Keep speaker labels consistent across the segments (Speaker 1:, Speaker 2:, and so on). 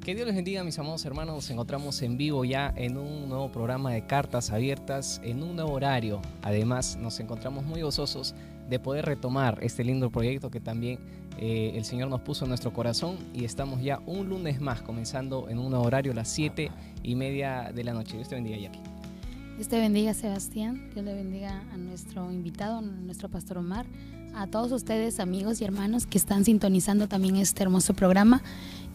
Speaker 1: Que Dios les bendiga, mis amados hermanos. Nos encontramos en vivo ya en un nuevo programa de Cartas Abiertas, en un nuevo horario. Además, nos encontramos muy gozosos de poder retomar este lindo proyecto que también el Señor nos puso en nuestro corazón. Y estamos ya un lunes más, comenzando en un nuevo horario a las 7:30 de la noche. Dios te bendiga, Jackie.
Speaker 2: Dios te bendiga, Sebastián. Dios le bendiga a nuestro invitado, a nuestro pastor Omar, a todos ustedes, amigos y hermanos que están sintonizando también este hermoso programa.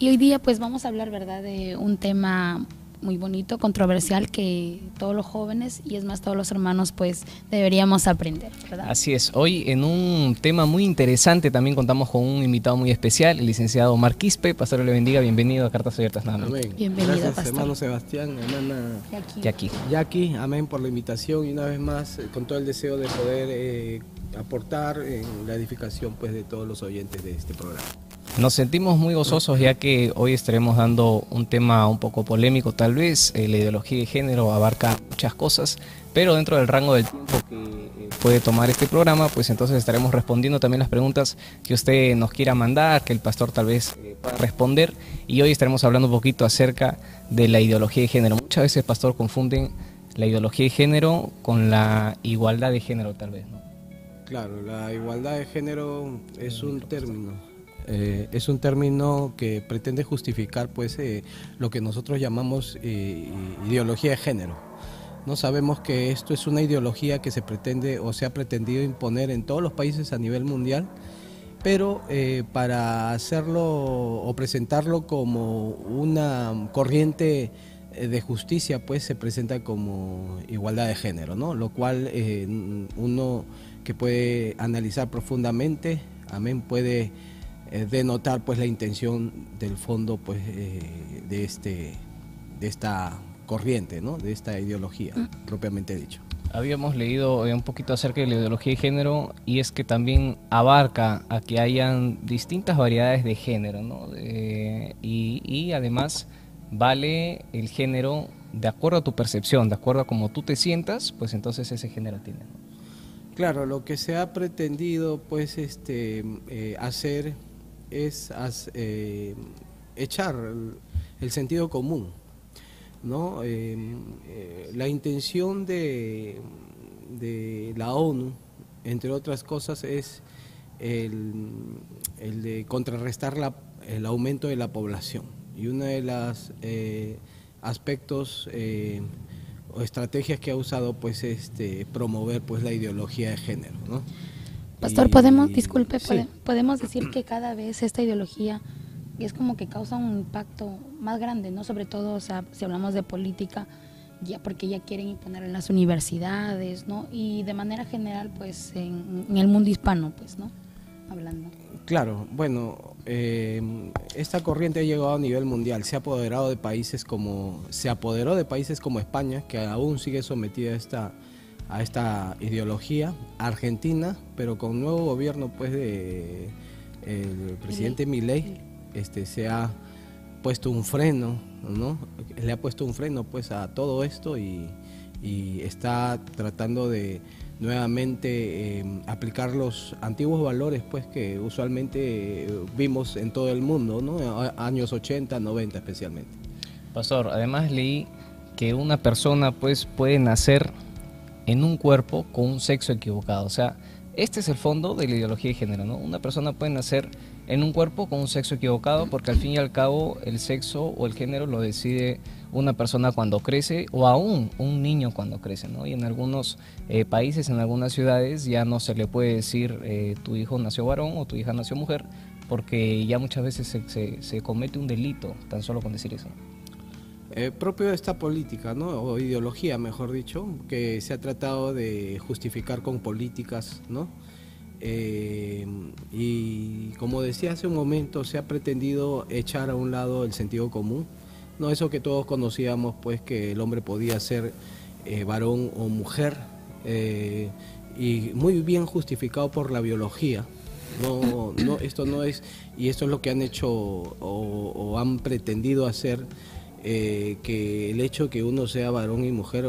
Speaker 2: Y hoy día pues vamos a hablar, ¿verdad?, de un tema muy bonito, controversial, que todos los jóvenes y es más todos los hermanos pues deberíamos aprender, ¿verdad?
Speaker 1: Así es, hoy en un tema muy interesante también contamos con un invitado muy especial, el licenciado Omar Quispe. Pastor, le bendiga, bienvenido a Cartas Abiertas.
Speaker 3: Amén.
Speaker 2: Bienvenido,
Speaker 3: gracias,
Speaker 2: pastor.
Speaker 3: hermano Sebastián, hermana
Speaker 1: Jackie.
Speaker 3: amén por la invitación y una vez más con todo el deseo de poder aportar en la edificación pues de todos los oyentes de este programa.
Speaker 1: Nos sentimos muy gozosos ya que hoy estaremos dando un tema un poco polémico tal vez. La ideología de género abarca muchas cosas, pero dentro del rango del tiempo que puede tomar este programa, pues entonces estaremos respondiendo también las preguntas que usted nos quiera mandar, que el pastor tal vez pueda responder. Y hoy estaremos hablando un poquito acerca de la ideología de género. Muchas veces, pastor, confunden la ideología de género con la igualdad de género tal vez, ¿no?
Speaker 3: Claro, la igualdad de género es un término. Es un término que pretende justificar pues lo que nosotros llamamos ideología de género. No sabemos que esto es una ideología que se pretende o se ha pretendido imponer en todos los países a nivel mundial, pero para hacerlo o presentarlo como una corriente de justicia, pues se presenta como igualdad de género, ¿no? Lo cual uno que puede analizar profundamente, amén, puede denotar pues la intención del fondo pues de esta corriente, ¿no?, de esta ideología propiamente dicho. Habíamos
Speaker 1: leído un poquito acerca de la ideología de género y es que también abarca a que hayan distintas variedades de género, ¿no? Y además vale el género de acuerdo a tu percepción, de acuerdo a cómo tú te sientas, pues entonces ese género tiene, ¿no?
Speaker 3: Claro, lo que se ha pretendido pues hacer es echar el sentido común, ¿no? La intención de la ONU, entre otras cosas, es el de contrarrestar el aumento de la población, y uno de los aspectos o estrategias que ha usado pues promover pues la ideología de género, ¿no?
Speaker 2: Pastor, podemos decir que cada vez esta ideología es como que causa un impacto más grande, ¿no? Sobre todo, o sea, si hablamos de política, ya porque ya quieren imponer en las universidades, ¿no? Y de manera general, pues, en el mundo hispano, pues, ¿no? Hablando.
Speaker 3: Claro, bueno, esta corriente ha llegado a nivel mundial, se apoderó de países como España, que aún sigue sometida a esta ideología, Argentina, pero con un nuevo gobierno pues de el presidente Milei, se ha puesto un freno, ¿no? Le ha puesto un freno pues a todo esto y está tratando de nuevamente aplicar los antiguos valores pues que usualmente vimos en todo el mundo, ¿no? Años 80, 90 especialmente.
Speaker 1: Pastor, además leí que una persona pues puede nacer en un cuerpo con un sexo equivocado. O sea, este es el fondo de la ideología de género, ¿no? Una persona puede nacer en un cuerpo con un sexo equivocado porque al fin y al cabo el sexo o el género lo decide una persona cuando crece, o aún un niño cuando crece, ¿no? Y en algunos países, en algunas ciudades, ya no se le puede decir tu hijo nació varón o tu hija nació mujer, porque ya muchas veces se comete un delito tan solo con decir eso.
Speaker 3: Propio de esta política, ¿no?, o ideología, mejor dicho, que se ha tratado de justificar con políticas, ¿no? Y como decía hace un momento, se ha pretendido echar a un lado el sentido común, no eso que todos conocíamos, pues que el hombre podía ser varón o mujer, y muy bien justificado por la biología. Esto no es, y esto es lo que han hecho o han pretendido hacer, que el hecho que uno sea varón y mujer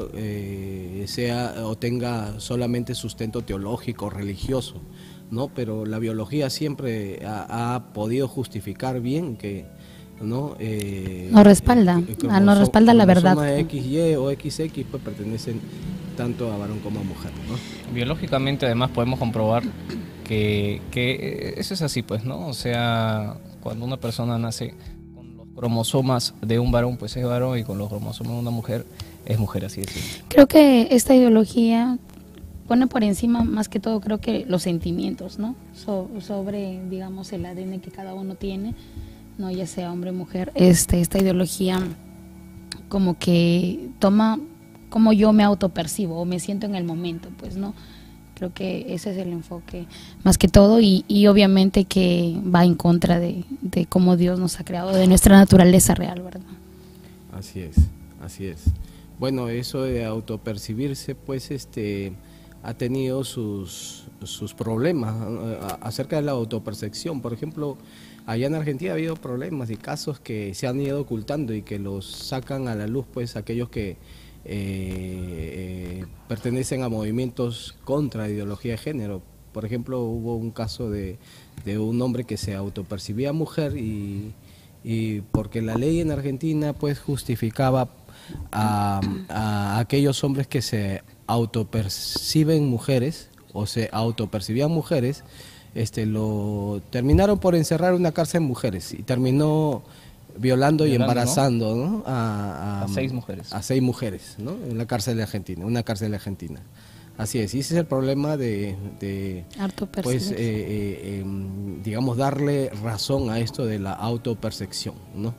Speaker 3: sea o tenga solamente sustento teológico, religioso, ¿no? Pero la biología siempre ha podido justificar bien que ¿no?
Speaker 2: Nos respalda, nos respalda la verdad.
Speaker 3: XY o XX pues pertenecen tanto a varón como a mujer, ¿no?
Speaker 1: Biológicamente además podemos comprobar que eso es así, pues, ¿no? O sea, cuando una persona nace con los cromosomas de un varón, pues es varón, y con los cromosomas de una mujer, es mujer, así de simple.
Speaker 2: Creo que esta ideología pone por encima, más que todo, creo que los sentimientos, ¿no? Sobre, digamos, el ADN que cada uno tiene, no, ya sea hombre o mujer. Esta ideología como que toma como yo me autopercibo o me siento en el momento, pues, ¿no? Creo que ese es el enfoque más que todo, y obviamente que va en contra de cómo Dios nos ha creado, de nuestra naturaleza real, ¿verdad?
Speaker 3: Así es, así es. Bueno, eso de autopercibirse, pues, ha tenido sus problemas acerca de la autopercepción. Por ejemplo, allá en Argentina ha habido problemas y casos que se han ido ocultando y que los sacan a la luz, pues, aquellos que pertenecen a movimientos contra la ideología de género. Por ejemplo, hubo un caso de un hombre que se autopercibía mujer y porque la ley en Argentina pues justificaba a aquellos hombres que se autoperciben mujeres o se autopercibían mujeres, lo terminaron por encerrar en una cárcel de mujeres y terminó violando y embarazando, ¿no?
Speaker 1: A 6 mujeres.
Speaker 3: A 6 mujeres, ¿no? En la cárcel de Argentina, una cárcel de Argentina. Así es, y ese es el problema de pues, digamos, darle razón a esto de la autopercepción, ¿no?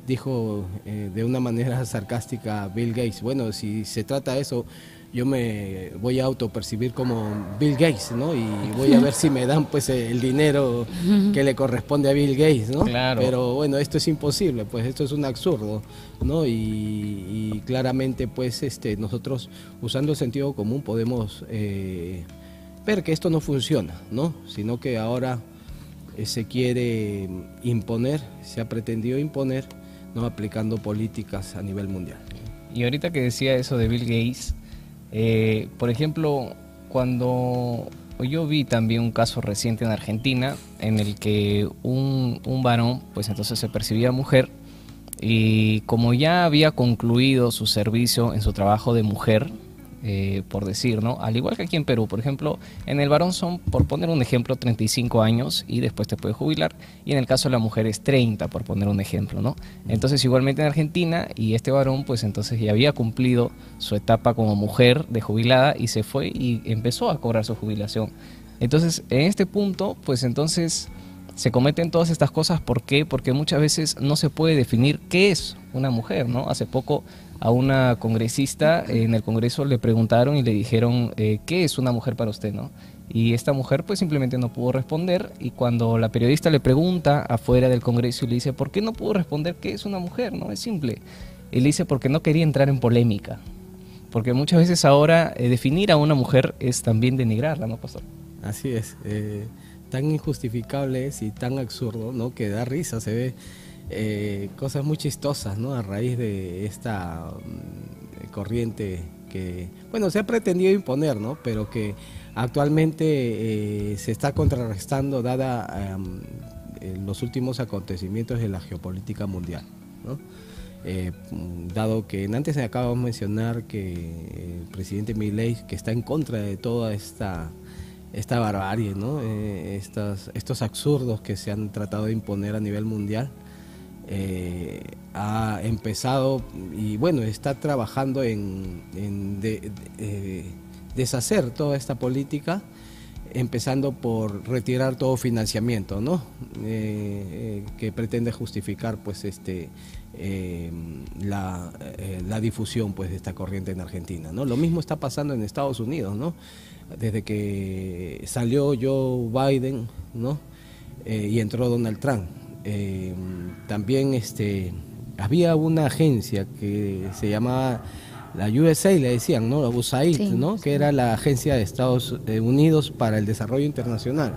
Speaker 3: Dijo de una manera sarcástica Bill Gates, bueno, si se trata de eso, yo me voy a autopercibir como Bill Gates, ¿no? Y voy a ver si me dan pues el dinero que le corresponde a Bill Gates, ¿no?
Speaker 1: Claro.
Speaker 3: Pero bueno, esto es imposible, pues esto es un absurdo, ¿no? Y claramente pues nosotros usando el sentido común podemos ver que esto no funciona, ¿no? Sino que ahora se quiere imponer, se ha pretendido imponer, ¿no? Aplicando políticas a nivel mundial.
Speaker 1: Y ahorita que decía eso de Bill Gates, por ejemplo, cuando yo vi también un caso reciente en Argentina en el que un varón pues entonces se percibía mujer, y como ya había concluido su servicio en su trabajo de mujer, por decir, ¿no? Al igual que aquí en Perú, por ejemplo, en el varón son, por poner un ejemplo, 35 años y después te puedes jubilar, y en el caso de la mujer es 30, por poner un ejemplo, ¿no? Entonces igualmente en Argentina, y este varón pues entonces ya había cumplido su etapa como mujer de jubilada y se fue y empezó a cobrar su jubilación. Entonces en este punto pues entonces se cometen todas estas cosas. ¿Por qué? Porque muchas veces no se puede definir qué es una mujer, ¿no? Hace poco a una congresista en el Congreso le preguntaron y le dijeron ¿qué es una mujer para usted, no? Y esta mujer pues simplemente no pudo responder, y cuando la periodista le pregunta afuera del Congreso y le dice ¿por qué no pudo responder qué es una mujer? No, es simple. Y le dice porque no quería entrar en polémica. Porque muchas veces ahora definir a una mujer es también denigrarla, ¿no, pastor?
Speaker 3: Así es. Tan injustificable es y tan absurdo, ¿no? Que da risa, se ve cosas muy chistosas, ¿no? A raíz de esta corriente que, bueno, se ha pretendido imponer, ¿no? Pero que actualmente se está contrarrestando dada los últimos acontecimientos de la geopolítica mundial, ¿no? Dado que antes acabamos de mencionar que el presidente Milei, que está en contra de toda esta barbarie, ¿no? Estos absurdos que se han tratado de imponer a nivel mundial, ha empezado y bueno, está trabajando en deshacer toda esta política, empezando por retirar todo financiamiento, ¿no? Que pretende justificar pues la difusión pues de esta corriente en Argentina, ¿no? Lo mismo está pasando en Estados Unidos, ¿no? Desde que salió Joe Biden, ¿no? Y entró Donald Trump. También había una agencia que se llamaba la USA, le decían, ¿no? La USAID, sí, ¿no? Sí. Que era la Agencia de Estados Unidos para el Desarrollo Internacional.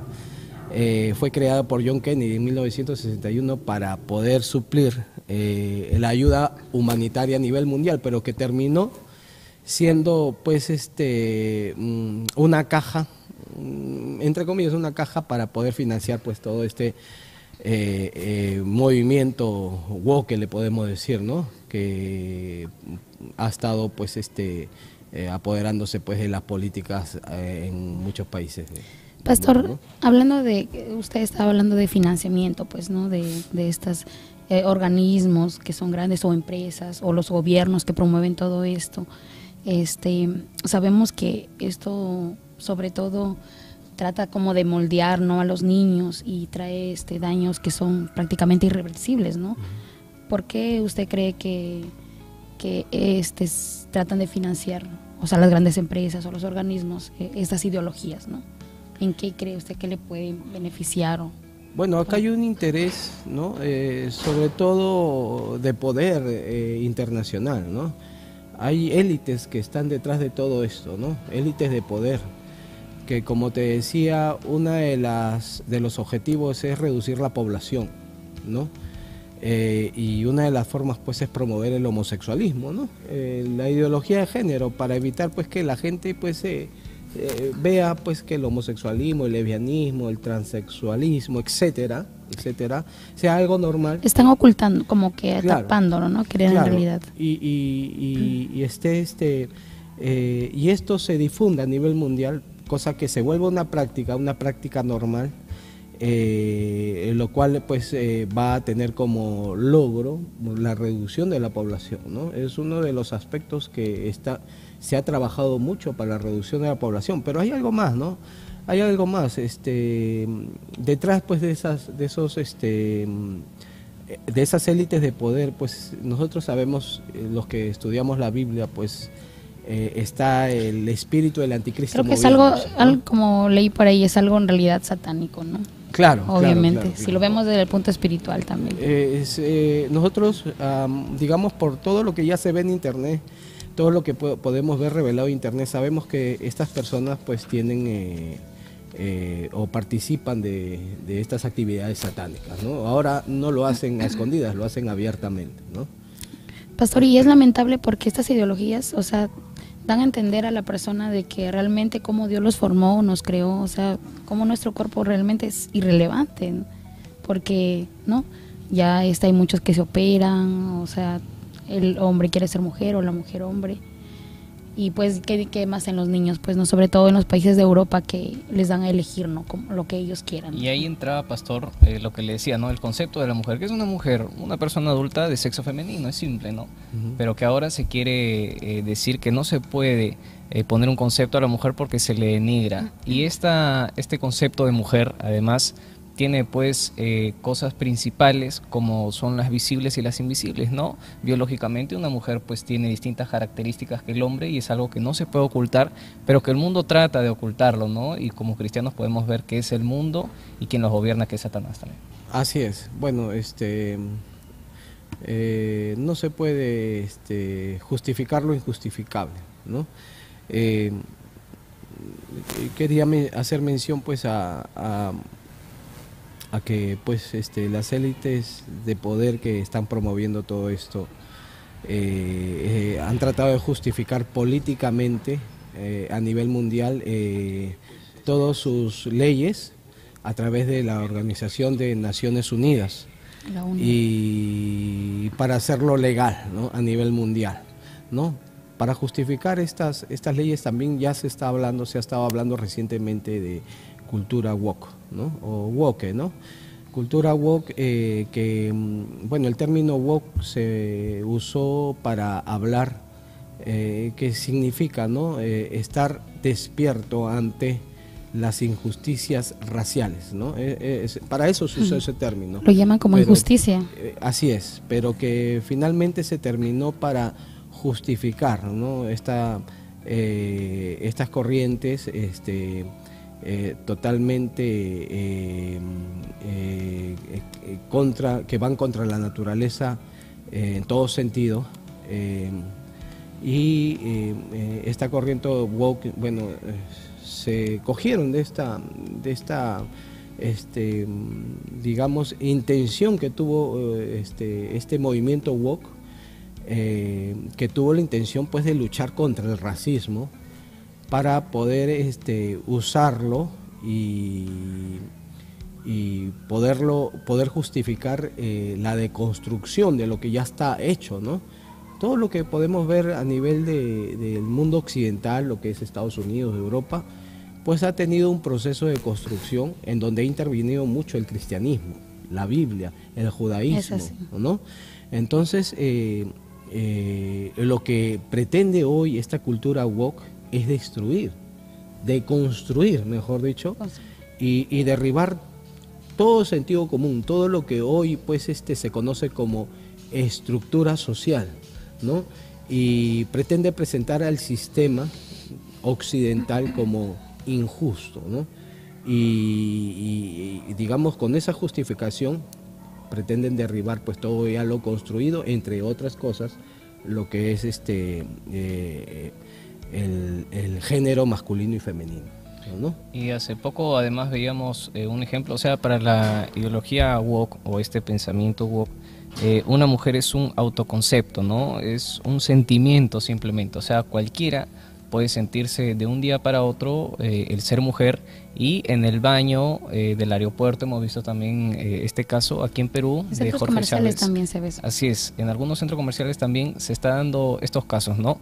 Speaker 3: Fue creada por John Kennedy en 1961 para poder suplir la ayuda humanitaria a nivel mundial, pero que terminó siendo pues una caja, entre comillas, una caja para poder financiar pues todo movimiento woke, que le podemos decir, ¿no? Que ha estado pues apoderándose pues de las políticas en muchos países.
Speaker 2: Pastor,
Speaker 3: ¿no?
Speaker 2: hablando usted estaba hablando de financiamiento, pues, ¿no? De estos organismos que son grandes o empresas o los gobiernos que promueven todo esto. Sabemos que esto, sobre todo, trata como de moldear, ¿no?, a los niños y trae daños que son prácticamente irreversibles, ¿no? ¿Por qué usted cree que tratan de financiar, o sea, las grandes empresas o los organismos, estas ideologías, ¿no? ¿En qué cree usted que le puede beneficiar?
Speaker 3: Bueno, acá hay un interés, ¿no? Sobre todo de poder internacional, ¿no? Hay élites que están detrás de todo esto, ¿no? Élites de poder, que como te decía, una de los objetivos es reducir la población, ¿no? Y una de las formas pues es promover el homosexualismo, ¿no? La ideología de género, para evitar pues que la gente pues vea pues que el homosexualismo, el lesbianismo, el transexualismo, etcétera, sea algo normal.
Speaker 2: Están ocultando, como que
Speaker 3: claro,
Speaker 2: tapándolo, ¿no? Crean
Speaker 3: claro,
Speaker 2: en realidad.
Speaker 3: Y esto se difunda a nivel mundial, cosa que se vuelve una práctica normal, lo cual pues va a tener como logro la reducción de la población, ¿no? Es uno de los aspectos que se ha trabajado mucho para la reducción de la población, pero hay algo más, ¿no? Hay algo más, detrás pues de esas élites de poder, pues nosotros sabemos, los que estudiamos la Biblia, pues está el espíritu del anticristo.
Speaker 2: Creo que es algo, como leí por ahí, es algo en realidad satánico, ¿no?
Speaker 3: Claro,
Speaker 2: obviamente,
Speaker 3: claro.
Speaker 2: Si lo vemos desde el punto espiritual también.
Speaker 3: Nosotros, digamos, por todo lo que ya se ve en internet, todo lo que podemos ver revelado en internet, sabemos que estas personas pues tienen o participan de estas actividades satánicas, ¿no? Ahora no lo hacen a escondidas, lo hacen abiertamente, ¿no?
Speaker 2: Pastor, y es lamentable porque estas ideologías, o sea, dan a entender a la persona de que realmente cómo Dios los formó, nos creó, o sea, cómo nuestro cuerpo realmente es irrelevante, ¿no? Porque, ¿no? Ya hay muchos que se operan, o sea, el hombre quiere ser mujer o la mujer hombre. Y pues, ¿qué más en los niños? Pues no, sobre todo en los países de Europa que les dan a elegir, ¿no? Como lo que ellos quieran.
Speaker 1: Y ahí entraba, Pastor, lo que le decía, ¿no? El concepto de la mujer, que es una mujer, una persona adulta de sexo femenino, es simple, ¿no? Pero que ahora se quiere decir que no se puede poner un concepto a la mujer porque se le denigra. Y este concepto de mujer, además, tiene pues cosas principales como son las visibles y las invisibles, ¿no? Biológicamente una mujer pues tiene distintas características que el hombre y es algo que no se puede ocultar, pero que el mundo trata de ocultarlo, ¿no? Y como cristianos podemos ver que es el mundo y quien los gobierna, que es Satanás también.
Speaker 3: Así es. Bueno, no se puede justificar lo injustificable, ¿no? Quería hacer mención pues a que pues las élites de poder que están promoviendo todo esto han tratado de justificar políticamente a nivel mundial todas sus leyes a través de la Organización de Naciones Unidas y para hacerlo legal, ¿no? A nivel mundial, ¿no? Para justificar estas leyes también ya se ha estado hablando recientemente de cultura woke, ¿no? O woke, ¿no? Cultura woke, bueno, el término woke se usó para hablar, que significa, ¿no? Estar despierto ante las injusticias raciales, ¿no? Para eso se usó ese término.
Speaker 2: Lo llaman como injusticia.
Speaker 3: Así es, pero que finalmente se terminó para justificar, ¿no? Estas corrientes, totalmente que van contra la naturaleza en todo sentido, esta corriente woke, bueno, se cogieron de esta digamos intención que tuvo este movimiento woke, que tuvo la intención pues de luchar contra el racismo, para poder usarlo y poder justificar la deconstrucción de lo que ya está hecho, ¿no? Todo lo que podemos ver a nivel del mundo occidental, lo que es Estados Unidos, Europa, pues ha tenido un proceso de construcción en donde ha intervenido mucho el cristianismo, la Biblia, el judaísmo, ¿no? Entonces, lo que pretende hoy esta cultura woke es destruir, deconstruir, mejor dicho, y derribar todo sentido común, todo lo que hoy pues se conoce como estructura social, ¿no? Y pretende presentar al sistema occidental como injusto, ¿no? Y digamos, con esa justificación pretenden derribar pues todo ya lo construido, entre otras cosas, lo que es el género masculino y femenino, ¿no?
Speaker 1: Y hace poco además veíamos un ejemplo, o sea, para la ideología woke o este pensamiento woke, una mujer es un autoconcepto, ¿no? Es un sentimiento simplemente, o sea, cualquiera puede sentirse de un día para otro el ser mujer, y en el baño del aeropuerto hemos visto también este caso aquí en Perú.
Speaker 2: En centros comerciales también se ve eso.
Speaker 1: Así es, en algunos centros comerciales también se está dando estos casos, ¿no?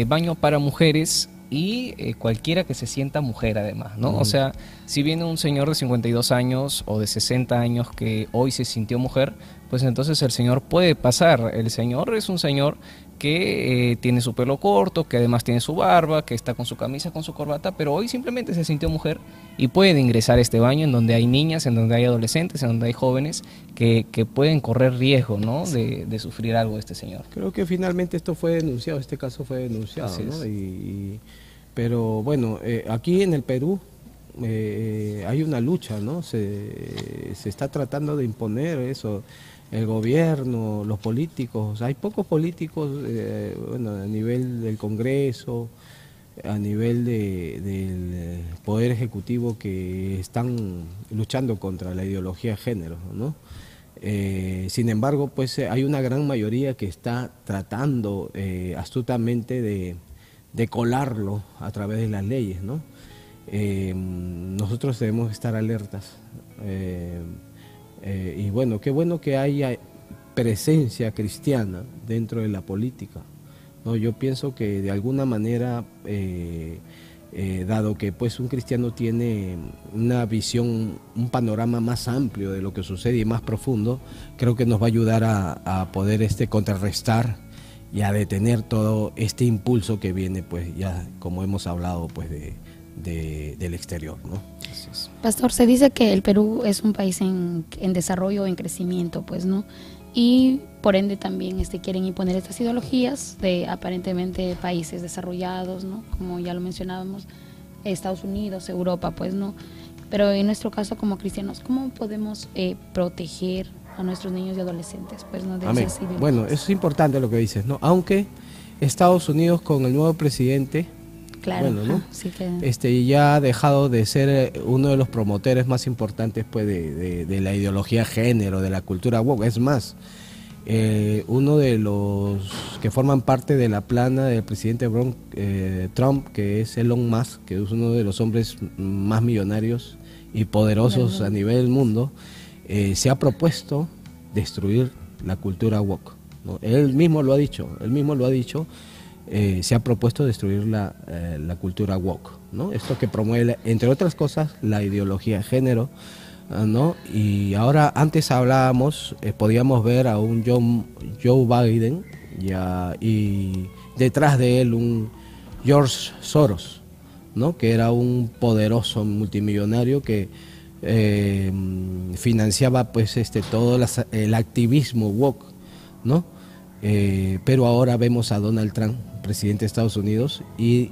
Speaker 1: Baño para mujeres y cualquiera que se sienta mujer además, ¿no? O sea, si viene un señor de 52 años o de 60 años que hoy se sintió mujer, pues entonces el señor puede pasar. El señor es un señor que tiene su pelo corto, que además tiene su barba, que está con su camisa, con su corbata, pero hoy simplemente se sintió mujer y puede ingresar a este baño en donde hay niñas, en donde hay adolescentes, en donde hay jóvenes que pueden correr riesgo, ¿no? de sufrir algo de este señor.
Speaker 3: Creo que finalmente esto fue denunciado, este caso fue denunciado, ¿no? Pero bueno, aquí en el Perú hay una lucha, ¿no? Se está tratando de imponer eso. El gobierno, los políticos, hay pocos políticos, bueno, a nivel del Congreso, a nivel del Poder Ejecutivo, que están luchando contra la ideología de género, ¿no? Sin embargo, pues hay una gran mayoría que está tratando astutamente de colarlo a través de las leyes, ¿no? Nosotros debemos estar alertas. Y bueno que haya presencia cristiana dentro de la política, ¿no? Yo pienso que de alguna manera, dado que pues un cristiano tiene una visión, un panorama más amplio de lo que sucede y más profundo, creo que nos va a ayudar a poder contrarrestar y a detener todo este impulso que viene, pues ya como hemos hablado, pues del exterior, ¿no?
Speaker 2: Pastor, se dice que el Perú es un país en desarrollo, en crecimiento, pues, ¿no? Y por ende también quieren imponer estas ideologías de aparentemente países desarrollados, ¿no? Como ya lo mencionábamos, Estados Unidos, Europa, pues, ¿no? Pero en nuestro caso como cristianos, ¿cómo podemos proteger a nuestros niños y adolescentes, pues, ¿no? De esas ideologías?
Speaker 3: Bueno, eso es importante lo que dices, ¿no? Aunque Estados Unidos con el nuevo presidente,
Speaker 2: claro,
Speaker 3: bueno, ¿no?
Speaker 2: Sí que...
Speaker 3: ya ha dejado de ser uno de los promotores más importantes, pues, de la ideología género, de la cultura woke. Es más, uno de los que forman parte de la plana del presidente Trump, que es Elon Musk, que es uno de los hombres más millonarios y poderosos a nivel del mundo, se ha propuesto destruir la cultura woke, ¿no? Él mismo lo ha dicho, se ha propuesto destruir la cultura woke, ¿no? Esto que promueve, entre otras cosas, la ideología de género, ¿no? Y ahora, antes hablábamos, podíamos ver a un Joe Biden y detrás de él un George Soros, ¿no? Que era un poderoso multimillonario que financiaba pues todo el activismo woke, ¿no? Pero ahora vemos a Donald Trump, presidente de Estados Unidos, y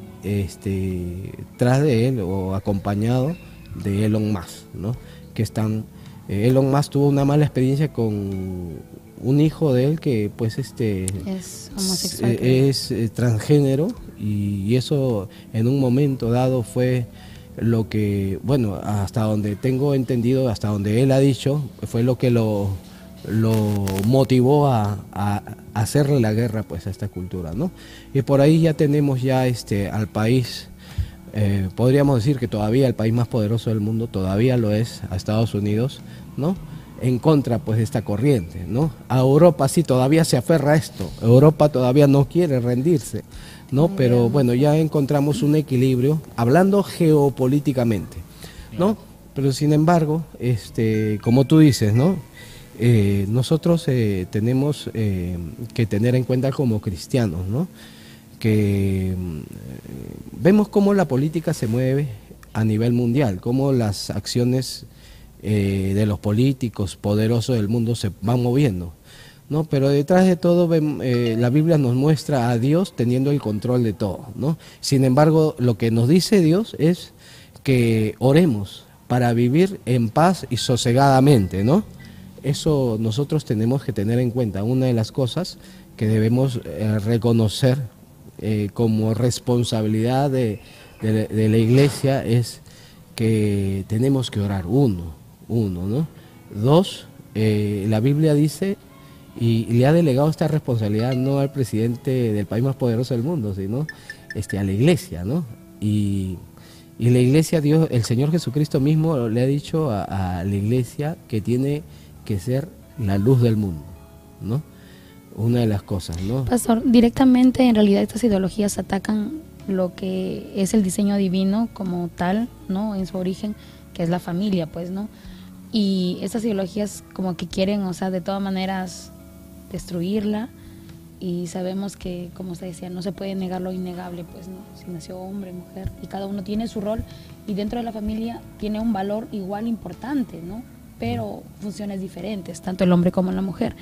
Speaker 3: tras de él o acompañado de Elon Musk, ¿no? Que Elon Musk tuvo una mala experiencia con un hijo de él que pues
Speaker 2: es homosexual,
Speaker 3: es transgénero, y eso en un momento dado fue lo que, bueno, hasta donde tengo entendido, hasta donde él ha dicho, fue lo que lo motivó a hacerle la guerra pues a esta cultura, ¿no? Y por ahí ya tenemos al país Podríamos decir que todavía el país más poderoso del mundo, todavía lo es a Estados Unidos, ¿no? En contra pues de esta corriente, ¿no? A Europa sí todavía se aferra a esto, Europa todavía no quiere rendirse, ¿no? Pero bueno, ya encontramos un equilibrio, hablando geopolíticamente, ¿no? Pero sin embargo, como tú dices, ¿no? Nosotros tenemos que tener en cuenta como cristianos, ¿no? Que vemos cómo la política se mueve a nivel mundial, cómo las acciones de los políticos poderosos del mundo se van moviendo, ¿no? Pero detrás de todo la Biblia nos muestra a Dios teniendo el control de todo, ¿no? Sin embargo, lo que nos dice Dios es que oremos para vivir en paz y sosegadamente, ¿no? Eso nosotros tenemos que tener en cuenta. Una de las cosas que debemos reconocer como responsabilidad de la iglesia es que tenemos que orar, uno, ¿no? Dos, la Biblia dice, y le ha delegado esta responsabilidad no al presidente del país más poderoso del mundo, sino a la iglesia, ¿no? Y la iglesia, Dios, el Señor Jesucristo mismo le ha dicho a la iglesia que tiene que ser la luz del mundo, ¿no? Una de las cosas, ¿no?
Speaker 2: Pastor, directamente en realidad estas ideologías atacan lo que es el diseño divino como tal, ¿no? En su origen, que es la familia, pues, ¿no? Y estas ideologías como que quieren, o sea, de todas maneras destruirla, y sabemos que, como usted decía, no se puede negar lo innegable, pues, ¿no? Si nació hombre, mujer, y cada uno tiene su rol, y dentro de la familia tiene un valor igual importante, ¿no? Pero funciones diferentes, tanto el hombre como la mujer.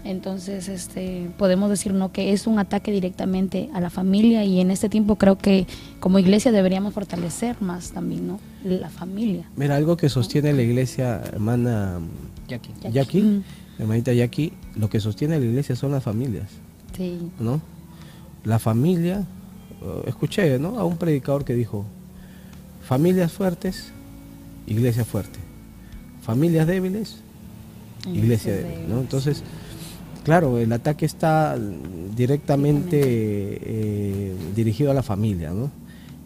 Speaker 2: Entonces, podemos decir, ¿no?, que es un ataque directamente a la familia, y en este tiempo creo que como iglesia deberíamos fortalecer más también, ¿no?, la familia.
Speaker 3: Mira, algo que sostiene la iglesia, hermana Jackie, hermanita Jackie, lo que sostiene la iglesia son las familias,
Speaker 2: sí,
Speaker 3: ¿no? La familia, escuché, ¿no?, a un predicador que dijo, familias fuertes, iglesia fuerte, familias débiles, iglesia débil, ¿no? Entonces, claro, el ataque está directamente dirigido a la familia, ¿no?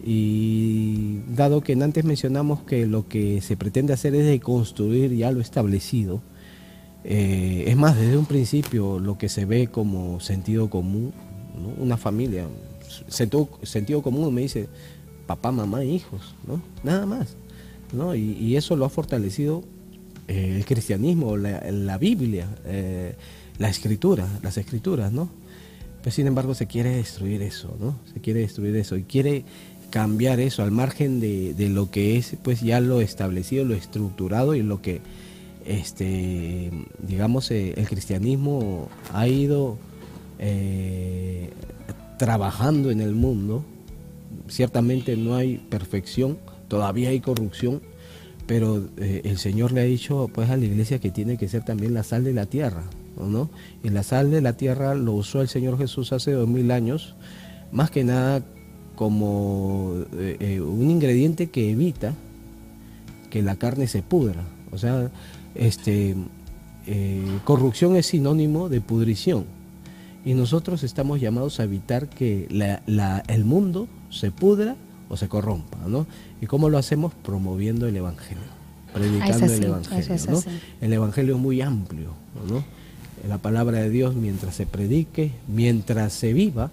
Speaker 3: Y dado que antes mencionamos que lo que se pretende hacer es deconstruir ya lo establecido, es más, desde un principio lo que se ve como sentido común, ¿no? Una familia, sentido común me dice papá, mamá, hijos, ¿no? Nada más, ¿no? Y eso lo ha fortalecido el cristianismo, la Biblia, las escrituras, ¿no? Pues sin embargo se quiere destruir eso, ¿no? Se quiere destruir eso y quiere cambiar eso al margen de lo que es pues ya lo establecido, lo estructurado y lo que digamos el cristianismo ha ido trabajando en el mundo. Ciertamente no hay perfección, todavía hay corrupción, pero el Señor le ha dicho pues a la iglesia que tiene que ser también la sal de la tierra, ¿no? Y la sal de la tierra lo usó el Señor Jesús hace 2000 años, más que nada como un ingrediente que evita que la carne se pudra. O sea, corrupción es sinónimo de pudrición. Y nosotros estamos llamados a evitar que el mundo se pudra o se corrompa, ¿no? ¿Y cómo lo hacemos? Promoviendo el Evangelio, predicando el Evangelio, ¿no? El Evangelio es muy amplio, ¿no? La palabra de Dios, mientras se predique, mientras se viva,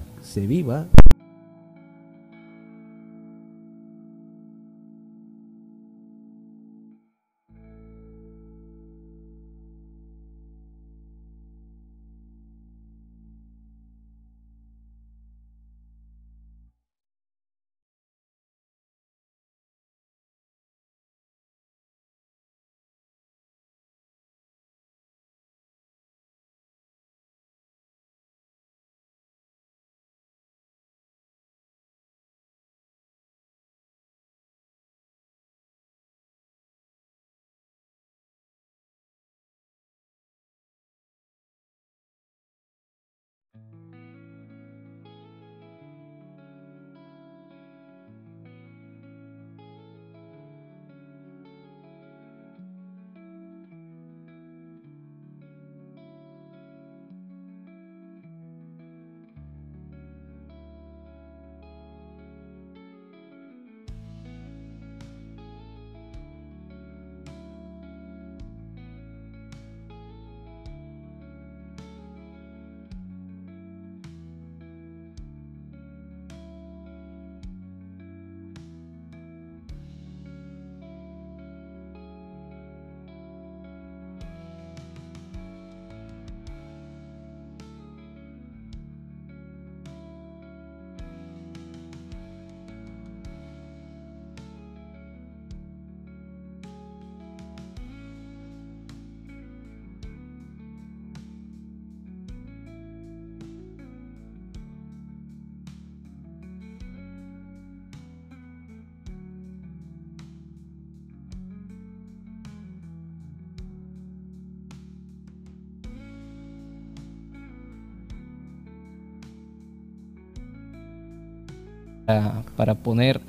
Speaker 1: para poner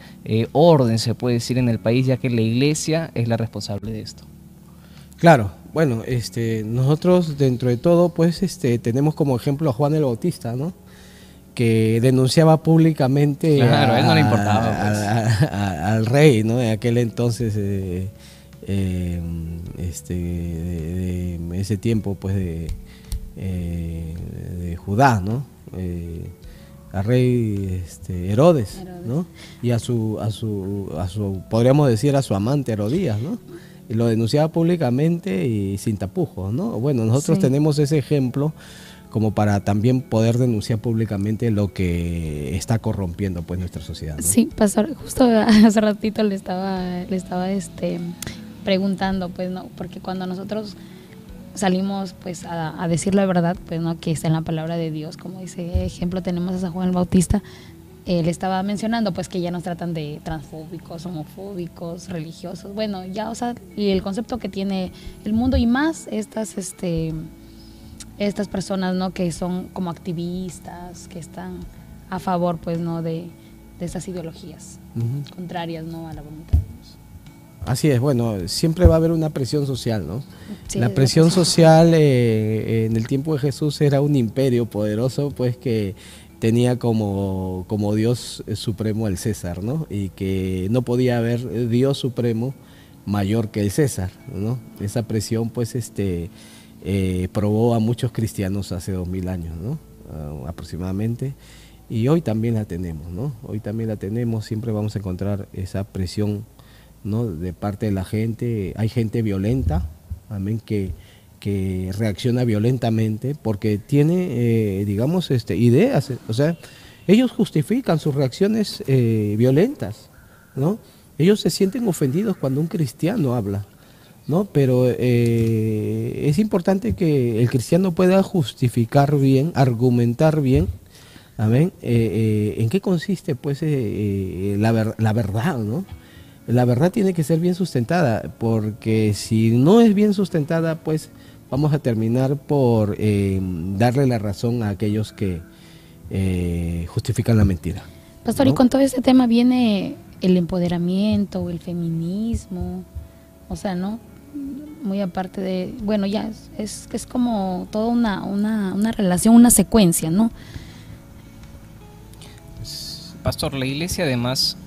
Speaker 1: orden, se puede decir, en el país, ya que la iglesia es la responsable de esto.
Speaker 3: Claro, bueno, nosotros dentro de todo, pues, tenemos como ejemplo a Juan el Bautista, ¿no? Que denunciaba públicamente
Speaker 1: claro, a él no le importaba, pues.
Speaker 3: al rey, ¿no? En aquel entonces, de ese tiempo, pues, de Judá, ¿no? Al rey Herodes, ¿no? Y a su, podríamos decir, a su amante Herodías, ¿no? Y lo denunciaba públicamente y sin tapujos, ¿no? Bueno, nosotros tenemos ese ejemplo como para también poder denunciar públicamente lo que está corrompiendo, pues, nuestra sociedad, ¿no?
Speaker 2: Sí, pastor, justo hace ratito le estaba preguntando, pues, ¿no? Porque cuando nosotros salimos, pues, a decir la verdad, pues, ¿no? Que está en la palabra de Dios, como dice ejemplo, tenemos a San Juan el Bautista. Le estaba mencionando, pues, que ya nos tratan de transfóbicos, homofóbicos, religiosos, bueno, ya, o sea, y el concepto que tiene el mundo, y más estas personas, ¿no? Que son como activistas, que están a favor, pues, ¿no? De estas ideologías contrarias, ¿no? A la voluntad de Dios.
Speaker 3: Así es, bueno, siempre va a haber una presión social, ¿no?
Speaker 2: Sí,
Speaker 3: la presión social en el tiempo de Jesús era un imperio poderoso, pues, que tenía como Dios supremo al César, ¿no? Y que no podía haber Dios supremo mayor que el César, ¿no? Esa presión, pues, probó a muchos cristianos hace 2000 años, ¿no? Aproximadamente. Y hoy también la tenemos, ¿no? Hoy también la tenemos, siempre vamos a encontrar esa presión, ¿no? De parte de la gente. Hay gente violenta, amén, que reacciona violentamente porque tiene, digamos, ideas, o sea, ellos justifican sus reacciones violentas, ¿no? Ellos se sienten ofendidos cuando un cristiano habla, ¿no? Pero es importante que el cristiano pueda justificar bien, argumentar bien, amén, en qué consiste, pues, la verdad, ¿no? La verdad tiene que ser bien sustentada, porque si no es bien sustentada, pues vamos a terminar por darle la razón a aquellos que justifican la mentira.
Speaker 2: Pastor,
Speaker 3: ¿no?
Speaker 2: Y con todo este tema viene el empoderamiento, el feminismo, o sea, ¿no? Muy aparte de, bueno, ya es como toda una relación, una secuencia, ¿no?
Speaker 1: Pastor, la iglesia además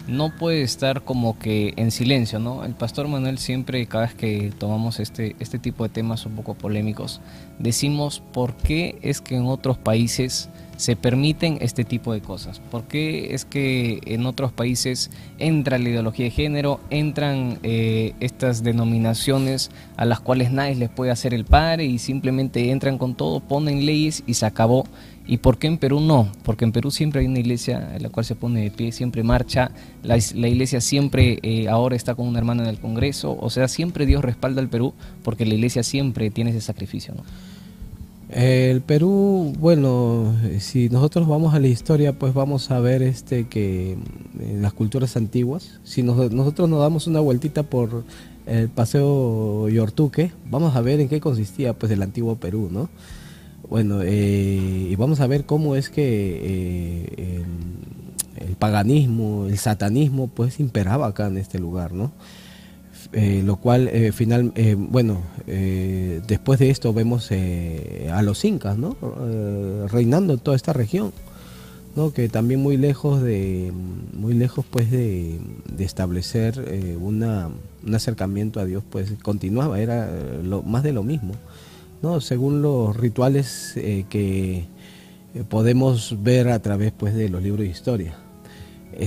Speaker 1: no puede estar como que en silencio, ¿no? El pastor Manuel siempre, cada vez que tomamos este tipo de temas un poco polémicos, decimos por qué es que en otros países se permiten este tipo de cosas. ¿Por qué es que en otros países entra la ideología de género, entran estas denominaciones a las cuales nadie les puede hacer el pare y simplemente entran con todo, ponen leyes y se acabó? ¿Y por qué en Perú no? Porque en Perú siempre hay una iglesia en la cual se pone de pie, siempre marcha, la iglesia siempre ahora está con una hermana en el Congreso, o sea, siempre Dios respalda al Perú porque la iglesia siempre tiene ese sacrificio, ¿no?
Speaker 3: El Perú, bueno, si nosotros vamos a la historia, pues vamos a ver que en las culturas antiguas, si nosotros nos damos una vueltita por el Paseo Yortuque, vamos a ver en qué consistía, pues, el antiguo Perú, ¿no? Bueno, y vamos a ver cómo es que el paganismo, el satanismo, pues, imperaba acá en este lugar, ¿no? Lo cual, después de esto vemos a los incas, ¿no? Reinando en toda esta región, ¿no? Que también muy lejos pues de establecer un acercamiento a Dios, pues continuaba, era más de lo mismo, ¿no? Según los rituales que podemos ver a través, pues, de los libros de historia.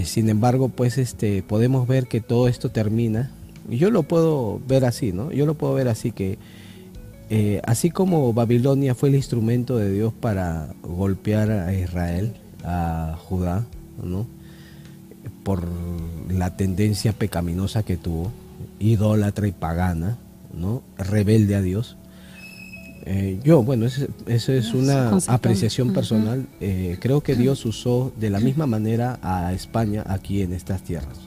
Speaker 3: Sin embargo, pues, podemos ver que todo esto termina. Yo lo puedo ver así, ¿no? Yo lo puedo ver así, que así como Babilonia fue el instrumento de Dios para golpear a Israel, a Judá, ¿no? Por la tendencia pecaminosa que tuvo, idólatra y pagana, ¿no? Rebelde a Dios. Eso es una apreciación personal. Creo que Dios usó de la misma manera a España aquí en estas tierras,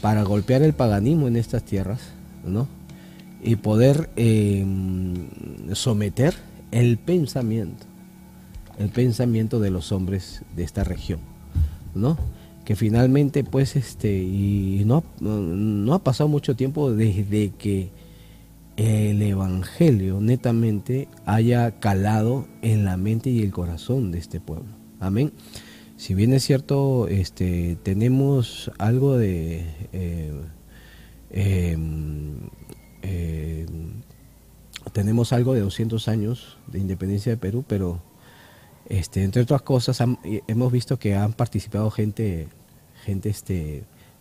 Speaker 3: para golpear el paganismo en estas tierras, ¿no? Y poder someter el pensamiento de los hombres de esta región, ¿no? Que finalmente, pues, y no ha pasado mucho tiempo desde que el evangelio netamente haya calado en la mente y el corazón de este pueblo. Amén. Si bien es cierto, tenemos algo de tenemos algo de 200 años de independencia de Perú, pero entre otras cosas hemos visto que han participado gente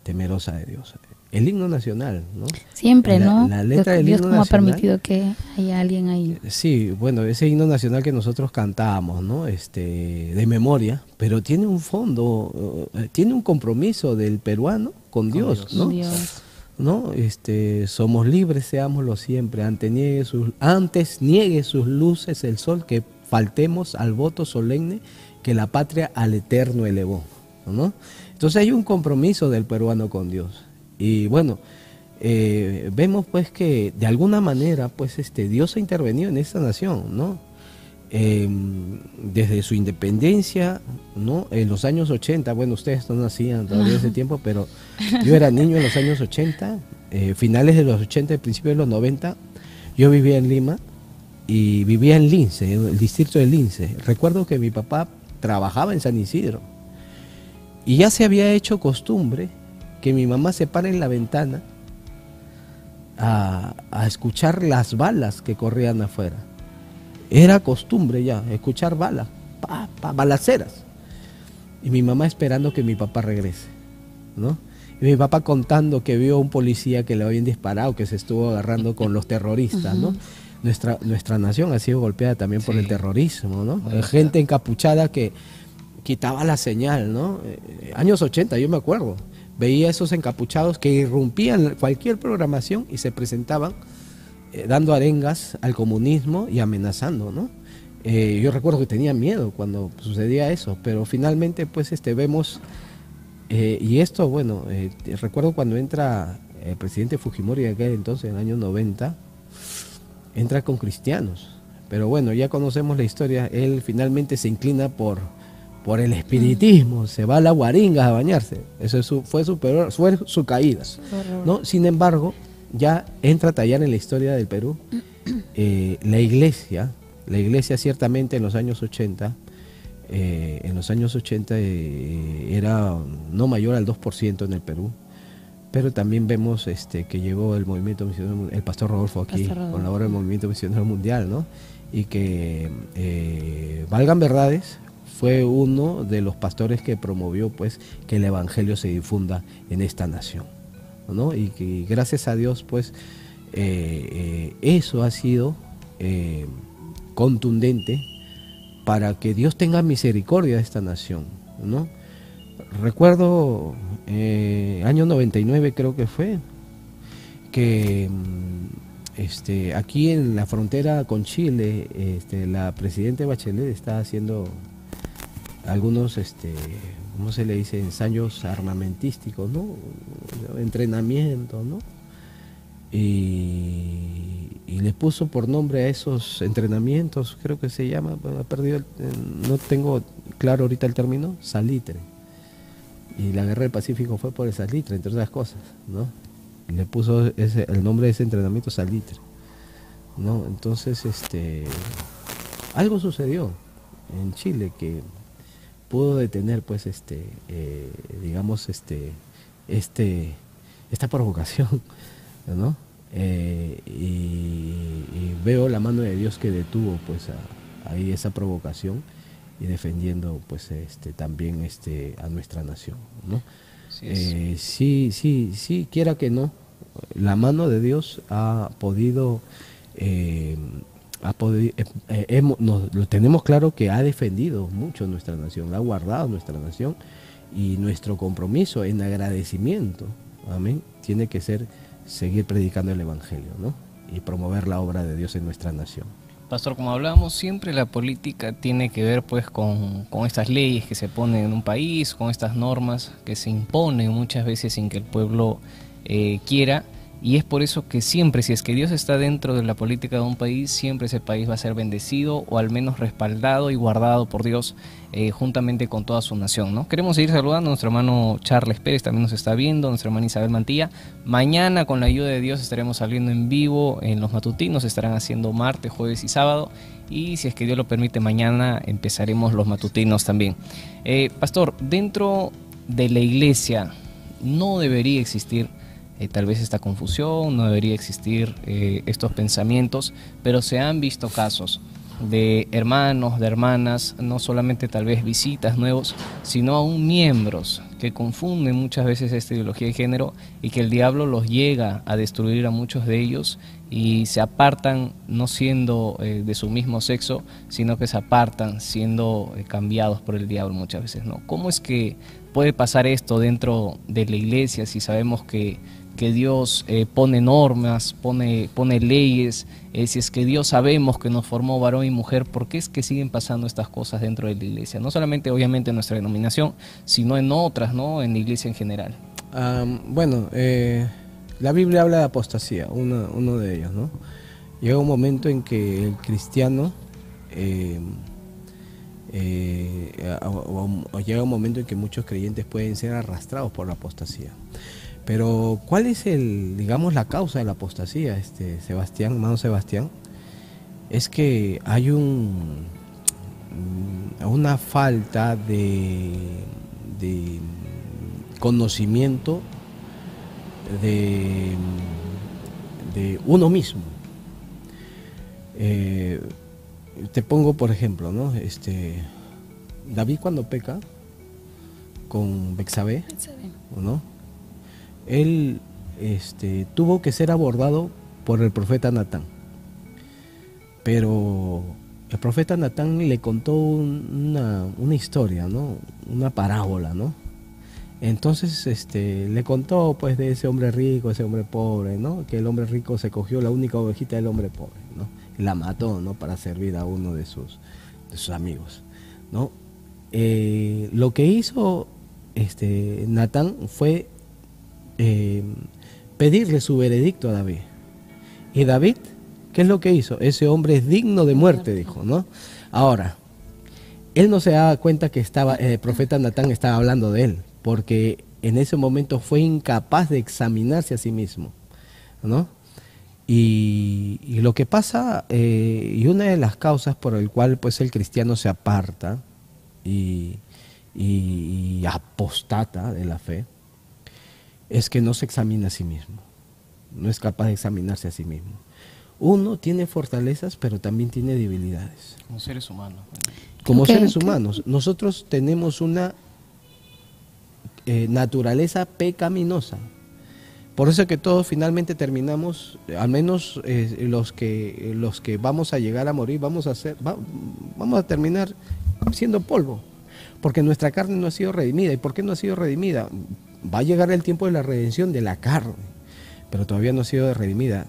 Speaker 3: temerosa de Dios. El himno nacional, ¿no?
Speaker 2: Siempre, ¿no?
Speaker 3: La letra del
Speaker 2: Dios
Speaker 3: himno
Speaker 2: como ha
Speaker 3: nacional,
Speaker 2: permitido que haya alguien ahí.
Speaker 3: sí, bueno, ese himno nacional que nosotros cantábamos, ¿no? De memoria, pero tiene un fondo, tiene un compromiso del peruano con Dios, ¿no?
Speaker 2: Dios.
Speaker 3: ¿No? Somos libres, seámoslo siempre, antes niegue sus luces el sol, que faltemos al voto solemne que la patria al eterno elevó, ¿no? Entonces hay un compromiso del peruano con Dios. Y bueno, vemos pues que de alguna manera pues Dios ha intervenido en esta nación, ¿no? Desde su independencia, ¿no? En los años 80, bueno, ustedes no nacían todavía ese tiempo, pero yo era niño en los años 80, finales de los 80, principios de los 90, yo vivía en Lima y vivía en Lince, en el distrito de Lince. Recuerdo que mi papá trabajaba en San Isidro y ya se había hecho costumbre que mi mamá se pare en la ventana a escuchar las balas que corrían afuera. Era costumbre ya, escuchar balas, balaceras. Y mi mamá esperando que mi papá regrese, ¿no? Y mi papá contando que vio a un policía que le habían disparado, que se estuvo agarrando con los terroristas, ¿no? Nuestra nación ha sido golpeada también por el terrorismo, ¿no? Gente encapuchada que quitaba la señal, ¿no? Años 80, yo me acuerdo. Veía esos encapuchados que irrumpían cualquier programación y se presentaban dando arengas al comunismo y amenazando, ¿no? Yo recuerdo que tenía miedo cuando sucedía eso, pero finalmente pues vemos, y esto, bueno, recuerdo cuando entra el presidente Fujimori de aquel entonces, en el año 90, entra con cristianos, pero bueno, ya conocemos la historia, él finalmente se inclina por el espiritismo, se va a la Guaringa a bañarse, eso fue su caída, ¿no? Sin embargo, ya entra a tallar en la historia del Perú. La iglesia ciertamente en los años 80, era no mayor al 2% en el Perú, pero también vemos que llegó el movimiento misionero, el pastor Rodolfo aquí, con la obra del movimiento misionero mundial, ¿no? Y que, valgan verdades, fue uno de los pastores que promovió pues que el evangelio se difunda en esta nación, ¿no? Y que gracias a Dios pues eso ha sido contundente para que Dios tenga misericordia de esta nación, ¿no? Recuerdo año 99 creo que fue que aquí en la frontera con Chile la presidenta Bachelet está haciendo algunos ¿cómo se le dice? Ensayos armamentísticos, ¿no? Entrenamiento, ¿no? Y le puso por nombre a esos entrenamientos, creo que se llama, no tengo claro ahorita el término, salitre. Y la guerra del Pacífico fue por el salitre, entre otras cosas, ¿no? Y le puso el nombre de ese entrenamiento salitre, ¿no? Entonces, algo sucedió en Chile que pudo detener pues digamos esta provocación, ¿no? Y veo la mano de Dios que detuvo pues ahí esa provocación y defendiendo pues también a nuestra nación, ¿no? Sí, quiera que no, la mano de Dios ha podido lo tenemos claro que ha defendido mucho nuestra nación, ha guardado nuestra nación, y nuestro compromiso en agradecimiento, amén, tiene que ser seguir predicando el evangelio, ¿no? Y promover la obra de Dios en nuestra nación.
Speaker 1: Pastor, como hablábamos, siempre la política tiene que ver pues con estas leyes que se ponen en un país, con estas normas que se imponen muchas veces sin que el pueblo quiera. Y es por eso que siempre, si es que Dios está dentro de la política de un país, siempre ese país va a ser bendecido o al menos respaldado y guardado por Dios juntamente con toda su nación, ¿no? Queremos seguir saludando a nuestro hermano Charles Pérez, también nos está viendo, nuestra hermana Isabel Mantilla. Mañana, con la ayuda de Dios, estaremos saliendo en vivo en los matutinos, estarán haciendo martes, jueves y sábado. Y si es que Dios lo permite, mañana empezaremos los matutinos también. Pastor, dentro de la iglesia no debería existir tal vez esta confusión, no debería existir estos pensamientos, pero se han visto casos de hermanos, de hermanas, no solamente tal vez visitas nuevos, sino aún miembros que confunden muchas veces esta ideología de género y que el diablo los llega a destruir a muchos de ellos y se apartan no siendo de su mismo sexo, sino que se apartan siendo cambiados por el diablo muchas veces, ¿no? ¿Cómo es que puede pasar esto dentro de la iglesia si sabemos que Dios pone normas, pone leyes, si es que Dios sabemos que nos formó varón y mujer, ¿por qué es que siguen pasando estas cosas dentro de la iglesia? No solamente obviamente en nuestra denominación, sino en otras, ¿no? En la iglesia en general.
Speaker 3: La Biblia habla de apostasía, uno de ellos, ¿no? Llega un momento en que el cristiano, llega un momento en que muchos creyentes pueden ser arrastrados por la apostasía. Pero ¿cuál es la causa de la apostasía, hermano Sebastián? Es que hay una falta de conocimiento de uno mismo. Te pongo por ejemplo, ¿no? David cuando peca con Betsabé, ¿no? Él tuvo que ser abordado por el profeta Natán, pero el profeta Natán le contó una historia, ¿no? Una parábola, ¿no? Entonces le contó pues de ese hombre rico, ese hombre pobre, ¿no? Que el hombre rico se cogió la única ovejita del hombre pobre, ¿no? Y la mató, ¿no? Para servir a uno de sus amigos, ¿no? Lo que hizo Natán fue pedirle su veredicto a David. Y David, ¿qué es lo que hizo? Ese hombre es digno de muerte, dijo, ¿no? Ahora, él no se daba cuenta que el profeta Natán estaba hablando de él, porque en ese momento fue incapaz de examinarse a sí mismo, ¿no? Y lo que pasa, y una de las causas por el cual pues el cristiano se aparta y apostata de la fe, es que no se examina a sí mismo, no es capaz de examinarse a sí mismo. Uno tiene fortalezas, pero también tiene debilidades.
Speaker 1: Como seres humanos.
Speaker 3: Como seres humanos, nosotros tenemos una naturaleza pecaminosa. Por eso es que todos finalmente terminamos, al menos los que vamos a llegar a morir, vamos a terminar siendo polvo, porque nuestra carne no ha sido redimida. ¿Y por qué no ha sido redimida? Va a llegar el tiempo de la redención de la carne, pero todavía no ha sido redimida.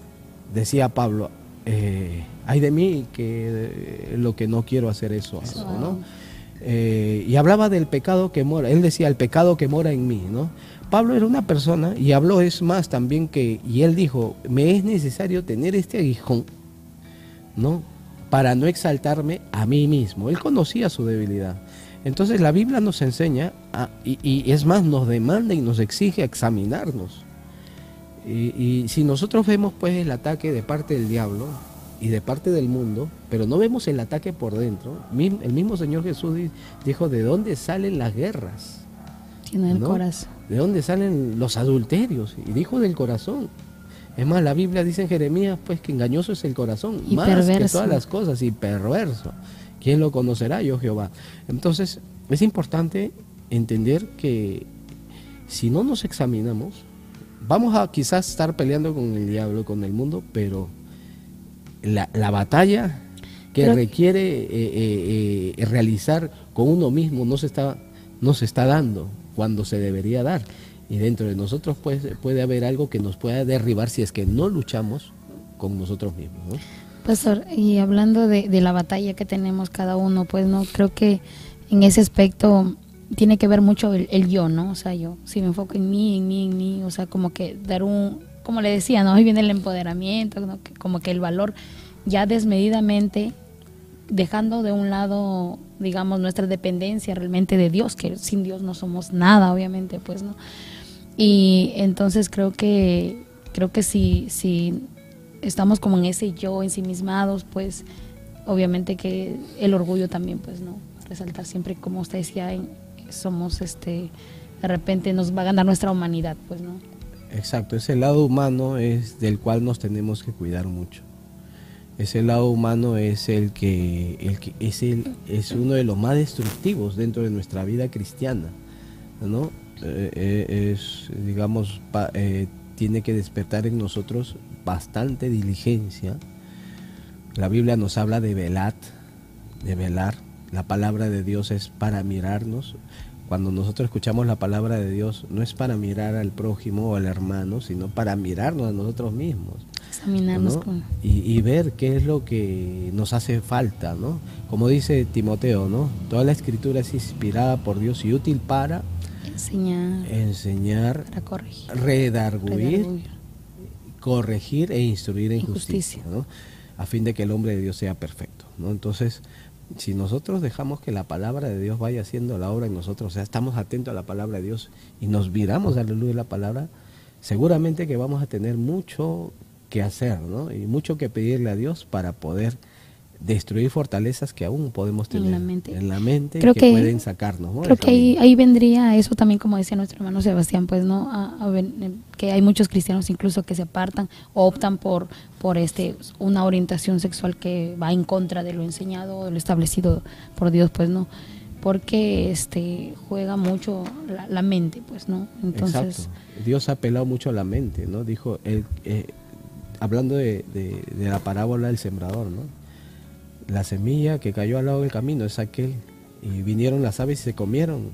Speaker 3: Decía Pablo, ay de mí que lo que no quiero hacer eso, ¿no? Y hablaba del pecado que mora. Él decía, el pecado que mora en mí, ¿no? Pablo era una persona, y habló es más también y él dijo, me es necesario tener este aguijón, ¿no? Para no exaltarme a mí mismo. Él conocía su debilidad. Entonces la Biblia nos enseña, y es más, nos demanda y nos exige examinarnos. Y si nosotros vemos pues el ataque de parte del diablo y de parte del mundo, pero no vemos el ataque por dentro, el mismo Señor Jesús dijo, ¿de dónde salen las guerras?
Speaker 2: En el corazón.
Speaker 3: ¿De dónde salen los adulterios? Y dijo del corazón. Es más, la Biblia dice en Jeremías pues que engañoso es el corazón,
Speaker 2: y
Speaker 3: más
Speaker 2: perverso.
Speaker 3: Que todas las cosas, y perverso. ¿Quién lo conocerá? Yo, Jehová. Entonces, es importante entender que si no nos examinamos, vamos a quizás estar peleando con el diablo, con el mundo, pero la batalla que requiere realizar con uno mismo no se está dando cuando se debería dar. Y dentro de nosotros pues, puede haber algo que nos pueda derribar si es que no luchamos con nosotros mismos, ¿no?
Speaker 2: Pastor, y hablando de la batalla que tenemos cada uno, pues no creo que en ese aspecto tiene que ver mucho el yo, ¿no? O sea, yo, si me enfoco en mí, o sea, como que dar como le decía, ¿no? Ahí viene el empoderamiento, ¿no? Como que el valor ya desmedidamente, dejando de un lado, digamos, nuestra dependencia realmente de Dios, que sin Dios no somos nada, obviamente, pues, ¿no? Y entonces creo que si estamos como en ese yo ensimismados, pues obviamente que el orgullo también, pues, no resaltar siempre, como usted decía, somos de repente nos va a ganar nuestra humanidad, pues, ¿no?
Speaker 3: Exacto, ese lado humano es del cual nos tenemos que cuidar mucho. Ese lado humano es es uno de los más destructivos dentro de nuestra vida cristiana, ¿no? Digamos, tiene que despertar en nosotros bastante diligencia. La Biblia nos habla de velar. La palabra de Dios es para mirarnos. Cuando nosotros escuchamos la palabra de Dios, no es para mirar al prójimo o al hermano, sino para mirarnos a nosotros mismos,
Speaker 2: examinarnos,
Speaker 3: ¿no? Y ver qué es lo que nos hace falta, ¿no? Como dice Timoteo, ¿no? Toda la escritura es inspirada por Dios y útil para enseñar,
Speaker 2: para corregir,
Speaker 3: redarguir, corregir e instruir en justicia, ¿no? A fin de que el hombre de Dios sea perfecto, ¿no? Entonces, si nosotros dejamos que la palabra de Dios vaya haciendo la obra en nosotros, o sea, estamos atentos a la palabra de Dios y nos viramos a la luz de la palabra, seguramente que vamos a tener mucho que hacer, ¿no? Y mucho que pedirle a Dios para poder destruir fortalezas que aún podemos tener en la mente
Speaker 2: creo que
Speaker 3: pueden sacarnos, ¿no?
Speaker 2: Creo que ahí vendría eso también, como decía nuestro hermano Sebastián, pues, ¿no? Que hay muchos cristianos incluso que se apartan o optan por una orientación sexual que va en contra de lo enseñado o de lo establecido por Dios, pues, ¿no? Porque juega mucho la mente, pues, ¿no? Entonces,
Speaker 3: exacto. Dios ha apelado mucho a la mente, ¿no? Dijo, hablando de la parábola del sembrador, ¿no? La semilla que cayó al lado del camino es aquel, y vinieron las aves y se comieron.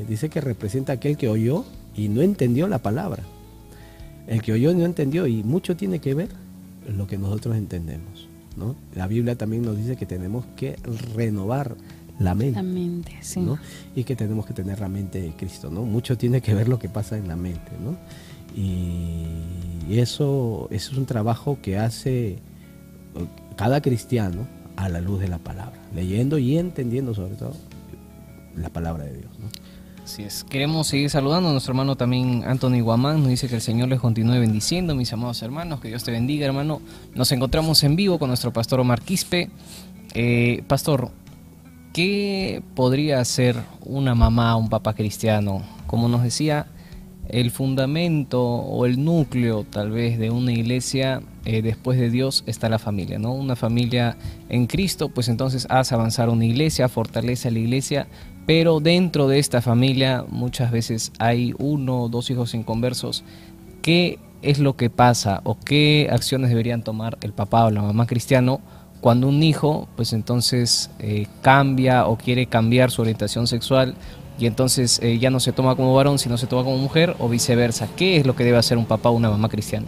Speaker 3: Dice que representa aquel que oyó y no entendió la palabra. El que oyó y no entendió, y mucho tiene que ver lo que nosotros entendemos, ¿no? La Biblia también nos dice que tenemos que renovar la mente,
Speaker 2: sí,
Speaker 3: ¿no? Y que tenemos que tener la mente de Cristo, ¿no? Mucho tiene que ver lo que pasa en la mente, ¿no? Y eso es un trabajo que hace cada cristiano a la luz de la palabra, leyendo y entendiendo sobre todo la palabra de Dios, ¿no?
Speaker 1: Así es. Queremos seguir saludando a nuestro hermano también Anthony Guamán. Nos dice que el Señor les continúe bendiciendo, mis amados hermanos, que Dios te bendiga, hermano. Nos encontramos en vivo con nuestro pastor Omar Quispe. Pastor, ¿qué podría hacer una mamá o un papá cristiano? Como nos decía, el fundamento o el núcleo tal vez de una iglesia después de Dios está la familia, ¿no? Una familia en Cristo, pues entonces hace avanzar una iglesia, fortalece a la iglesia, pero dentro de esta familia muchas veces hay 1 o 2 hijos inconversos. ¿Qué es lo que pasa o qué acciones deberían tomar el papá o la mamá cristiano cuando un hijo pues entonces cambia o quiere cambiar su orientación sexual y entonces ya no se toma como varón sino se toma como mujer, o viceversa? ¿Qué es lo que debe hacer un papá o una mamá cristiana?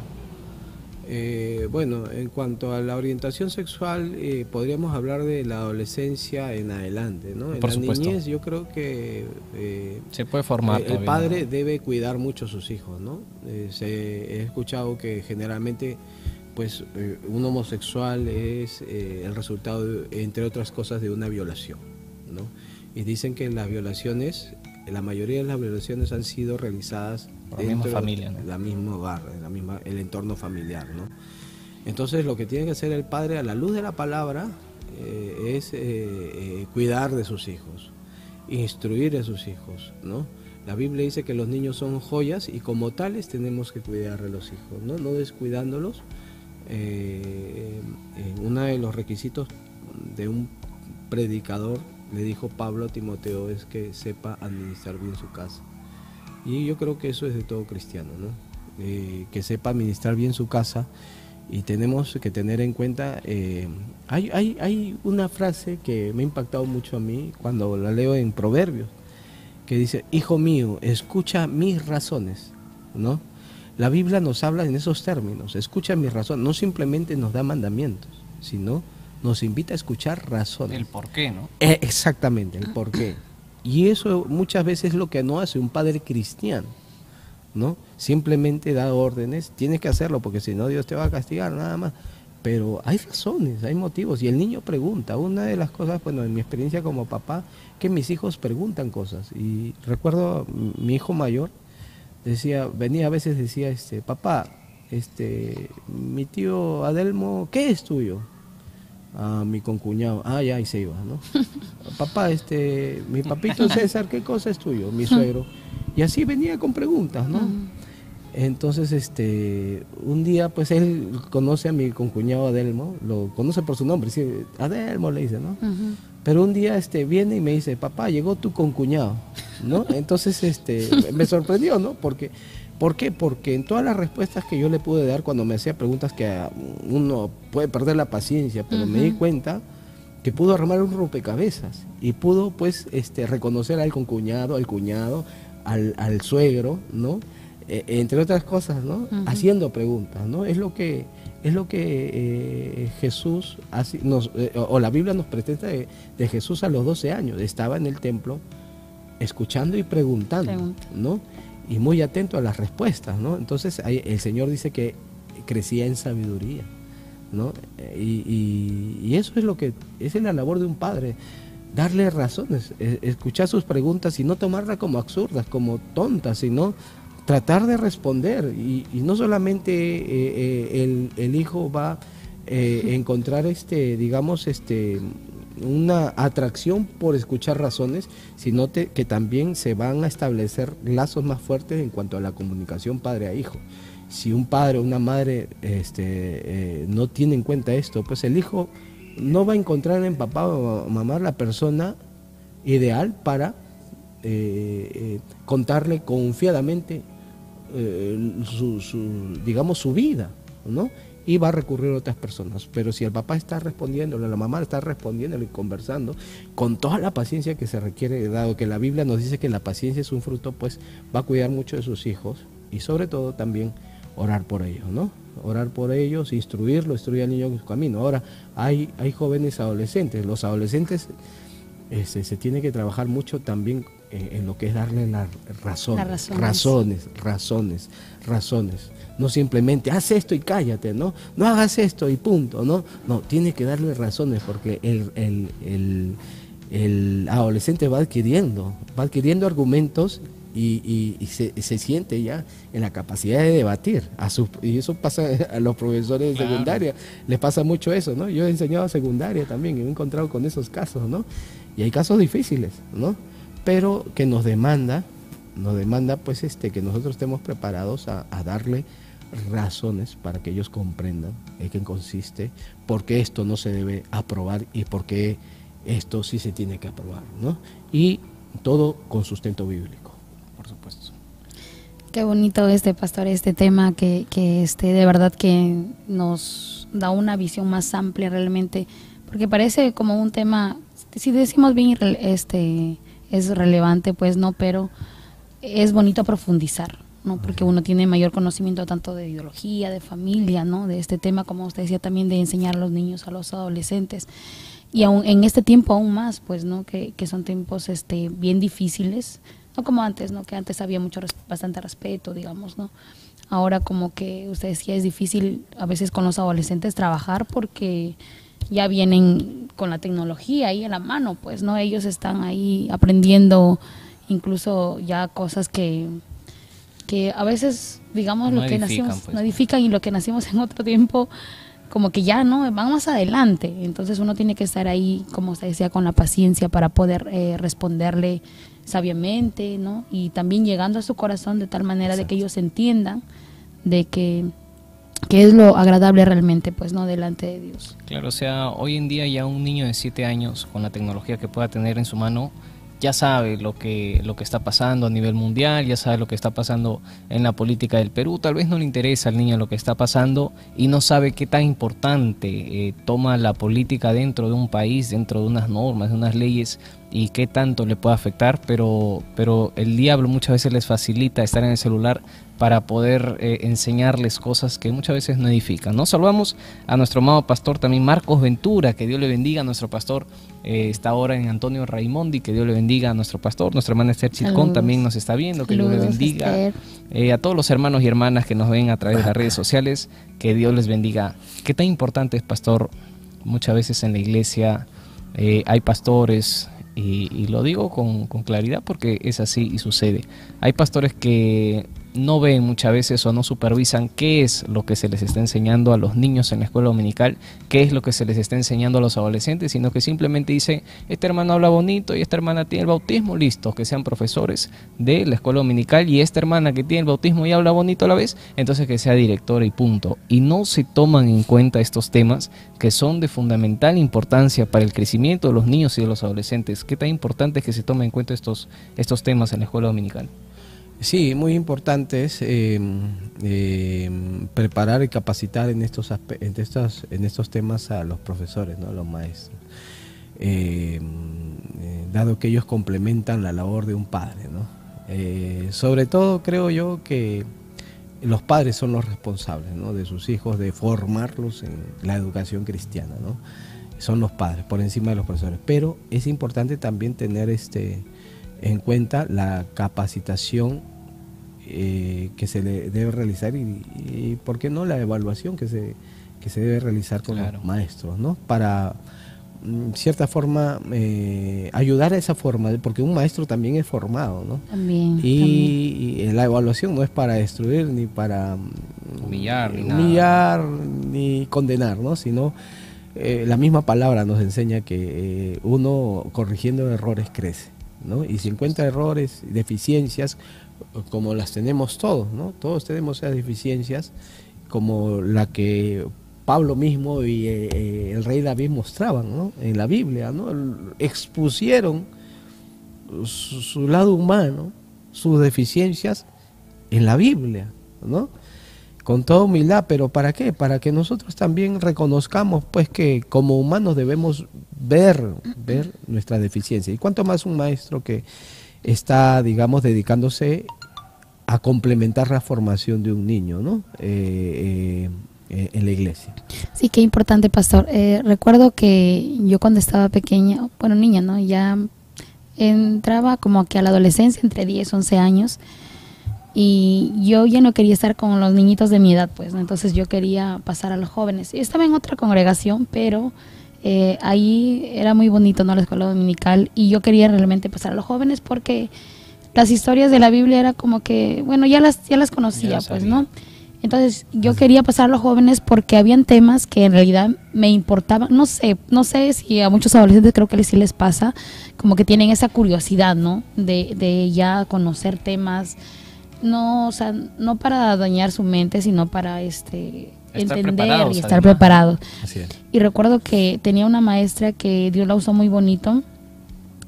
Speaker 3: Bueno, en cuanto a la orientación sexual, podríamos hablar de la adolescencia en adelante, ¿no? En
Speaker 1: Por
Speaker 3: la
Speaker 1: supuesto.
Speaker 3: niñez yo creo que
Speaker 1: se puede formar
Speaker 3: el padre debe cuidar mucho a sus hijos, ¿no? He escuchado que generalmente pues un homosexual es el resultado, entre otras cosas, de una violación, ¿no? Y dicen que las violaciones, la mayoría de las violaciones han sido realizadas
Speaker 1: por la misma familia, ¿no?
Speaker 3: La misma hogar, el entorno familiar, ¿no? Entonces lo que tiene que hacer el padre a la luz de la palabra es cuidar de sus hijos, instruir a sus hijos, ¿no? La Biblia dice que los niños son joyas y como tales tenemos que cuidar de los hijos, ¿no? No descuidándolos. Uno de los requisitos de un predicador, le dijo Pablo a Timoteo, es que sepa administrar bien su casa. Y yo creo que eso es de todo cristiano, ¿no? Que sepa administrar bien su casa. Y tenemos que tener en cuenta, hay una frase que me ha impactado mucho a mí cuando la leo en Proverbios, que dice: hijo mío, escucha mis razones, ¿no? La Biblia nos habla en esos términos: escucha mis razones. No simplemente nos da mandamientos, sino nos invita a escuchar razones.
Speaker 1: El por qué, ¿no?
Speaker 3: Exactamente, el por qué. Y eso muchas veces es lo que no hace un padre cristiano, ¿no? Simplemente da órdenes, tienes que hacerlo porque si no Dios te va a castigar, nada más. Pero hay razones, hay motivos, y el niño pregunta. Una de las cosas, bueno, en mi experiencia como papá, que mis hijos preguntan cosas. Y recuerdo mi hijo mayor, venía a veces, decía, papá, mi tío Adelmo, ¿qué es tuyo? A mi concuñado, ya, y se iba, ¿no? Papá, mi papito César, ¿qué cosa es tuyo? Mi suegro. Y así venía con preguntas, ¿no? Entonces, un día, pues él conoce a mi concuñado Adelmo, lo conoce por su nombre, sí, Adelmo le dice, ¿no? Pero un día viene y me dice, papá, llegó tu concuñado, ¿no? Entonces, me sorprendió, ¿no? ¿Por qué? Porque en todas las respuestas que yo le pude dar cuando me hacía preguntas que uno puede perder la paciencia, pero me di cuenta que pudo armar un rompecabezas y pudo, pues, reconocer al concuñado, al cuñado, al suegro, ¿no? Entre otras cosas, ¿no? Haciendo preguntas, ¿no? Es lo que Jesús hace, o la Biblia nos presenta de Jesús a los 12 años. Estaba en el templo escuchando y preguntando, ¿no? Y muy atento a las respuestas, ¿no? Entonces el Señor dice que crecía en sabiduría, ¿no? Y eso es esa es la labor de un padre, darle razones, escuchar sus preguntas y no tomarlas como absurdas, como tontas, sino tratar de responder. Y no solamente el hijo va a encontrar digamos una atracción por escuchar razones, sino que también se van a establecer lazos más fuertes en cuanto a la comunicación padre a hijo. Si un padre o una madre no tiene en cuenta esto, pues el hijo no va a encontrar en papá o mamá la persona ideal para contarle confiadamente digamos su vida, ¿no? Y va a recurrir a otras personas. Pero si el papá está respondiéndole, la mamá está respondiéndole y conversando con toda la paciencia que se requiere, dado que la Biblia nos dice que la paciencia es un fruto, pues va a cuidar mucho de sus hijos y sobre todo también orar por ellos, ¿no? Orar por ellos, instruir al niño en su camino. Ahora, hay jóvenes adolescentes. Los adolescentes se tiene que trabajar mucho también en lo que es darle las razones. No simplemente haz esto y cállate, ¿no? No hagas esto y punto, ¿no? No, tiene que darle razones porque el adolescente va adquiriendo argumentos y se siente ya en la capacidad de debatir. Y eso pasa a los profesores de secundaria, les pasa mucho eso, ¿no? Yo he enseñado a secundaria también y me he encontrado con esos casos, ¿no? Y hay casos difíciles, ¿no? Pero que nos demanda pues que nosotros estemos preparados a darle razones para que ellos comprendan en qué consiste, por qué esto no se debe aprobar y por qué esto sí se tiene que aprobar, ¿no? Y todo con sustento bíblico, por supuesto.
Speaker 2: Qué bonito pastor, este tema que de verdad que nos da una visión más amplia realmente, porque parece como un tema, si decimos bien, es relevante, pues no, pero es bonito profundizar, ¿no? Porque uno tiene mayor conocimiento tanto de ideología, de familia, ¿no? De este tema, como usted decía, también de enseñar a los niños, a los adolescentes. Y aún en este tiempo aún más, pues, ¿no? Que son tiempos bien difíciles, no como antes, ¿no? Que antes había bastante respeto, digamos, ¿no? Ahora como que usted decía, es difícil a veces con los adolescentes trabajar porque ya vienen con la tecnología ahí a la mano, pues, ¿no? Ellos están ahí aprendiendo incluso ya cosas que a veces, digamos, no lo que nacimos, pues, no edifican, y lo que nacimos en otro tiempo, como que ya no, van más adelante. Entonces uno tiene que estar ahí, como usted decía, con la paciencia para poder responderle sabiamente, ¿no? Y también llegando a su corazón de tal manera Exacto. De que ellos entiendan de que es lo agradable realmente, pues, ¿no? Delante de Dios.
Speaker 1: Claro, o sea, hoy en día ya un niño de 7 años, con la tecnología que pueda tener en su mano, ya sabe lo que está pasando a nivel mundial, ya sabe lo que está pasando en la política del Perú. Tal vez no le interesa al niño lo que está pasando y no sabe qué tan importante toma la política dentro de un país, dentro de unas normas, de unas leyes, y qué tanto le puede afectar, pero el diablo muchas veces les facilita estar en el celular para poder enseñarles cosas que muchas veces no edifican, ¿no? Saludamos a nuestro amado pastor también Marcos Ventura, que Dios le bendiga. Nuestro pastor está ahora en Antonio Raimondi, que Dios le bendiga a nuestro pastor. Nuestra hermana Esther Chilcón también nos está viendo, que Dios le bendiga. A todos los hermanos y hermanas que nos ven a través de las redes sociales, que Dios les bendiga. Qué tan importante es, pastor, muchas veces en la iglesia hay pastores, y lo digo con claridad porque es así y sucede. Hay pastores que no ven muchas veces o no supervisan qué es lo que se les está enseñando a los niños en la escuela dominical, qué es lo que se les está enseñando a los adolescentes, sino que simplemente dicen, este hermano habla bonito y esta hermana tiene el bautismo, listo, que sean profesores de la escuela dominical, y esta hermana que tiene el bautismo y habla bonito a la vez, entonces que sea directora y punto. Y no se toman en cuenta estos temas que son de fundamental importancia para el crecimiento de los niños y de los adolescentes. ¿Qué tan importante es que se tomen en cuenta estos temas en la escuela dominical?
Speaker 3: Sí, muy importante es preparar y capacitar en estos temas a los profesores, ¿no? A los maestros, dado que ellos complementan la labor de un padre, ¿no? Sobre todo creo yo que los padres son los responsables, ¿no? De sus hijos, de formarlos en la educación cristiana, ¿no? Son los padres por encima de los profesores, pero es importante también tener en cuenta la capacitación que se le debe realizar y por qué no la evaluación que se debe realizar con los maestros, ¿no? Para cierta forma ayudar a esa forma, porque un maestro también es formado, ¿no? Y la evaluación no es para destruir ni para humillar ni condenar, ¿no? Sino la misma palabra nos enseña que uno corrigiendo errores crece, ¿no? Y si encuentra errores, deficiencias, como las tenemos todos, ¿no? Todos tenemos esas deficiencias, como la que Pablo mismo y el rey David mostraban, ¿no? En la Biblia, ¿no? Expusieron su lado humano, sus deficiencias en la Biblia, ¿no? Con toda humildad, pero ¿para qué? Para que nosotros también reconozcamos, pues, que como humanos debemos ver nuestra deficiencia. Y cuánto más un maestro que está, digamos, dedicándose a complementar la formación de un niño, ¿no? En la iglesia.
Speaker 2: Sí, qué importante, pastor. Recuerdo que yo cuando estaba pequeña, bueno, niña, ¿no? Ya entraba como que a la adolescencia, entre 10, 11 años, y yo ya no quería estar con los niñitos de mi edad, pues, ¿no? Entonces yo quería pasar a los jóvenes. Yo estaba en otra congregación, pero ahí era muy bonito, ¿no? La escuela dominical, y yo quería realmente pasar a los jóvenes porque las historias de la Biblia era como que, bueno, ya las conocía, pues, ¿no? Entonces yo quería pasar a los jóvenes porque habían temas que en realidad me importaban. No sé si a muchos adolescentes creo que sí les pasa, como que tienen esa curiosidad, ¿no? De ya conocer temas, no, o sea, no para dañar su mente, sino para entender y estar preparados.
Speaker 3: Así es.
Speaker 2: Y recuerdo que tenía una maestra que Dios la usó muy bonito,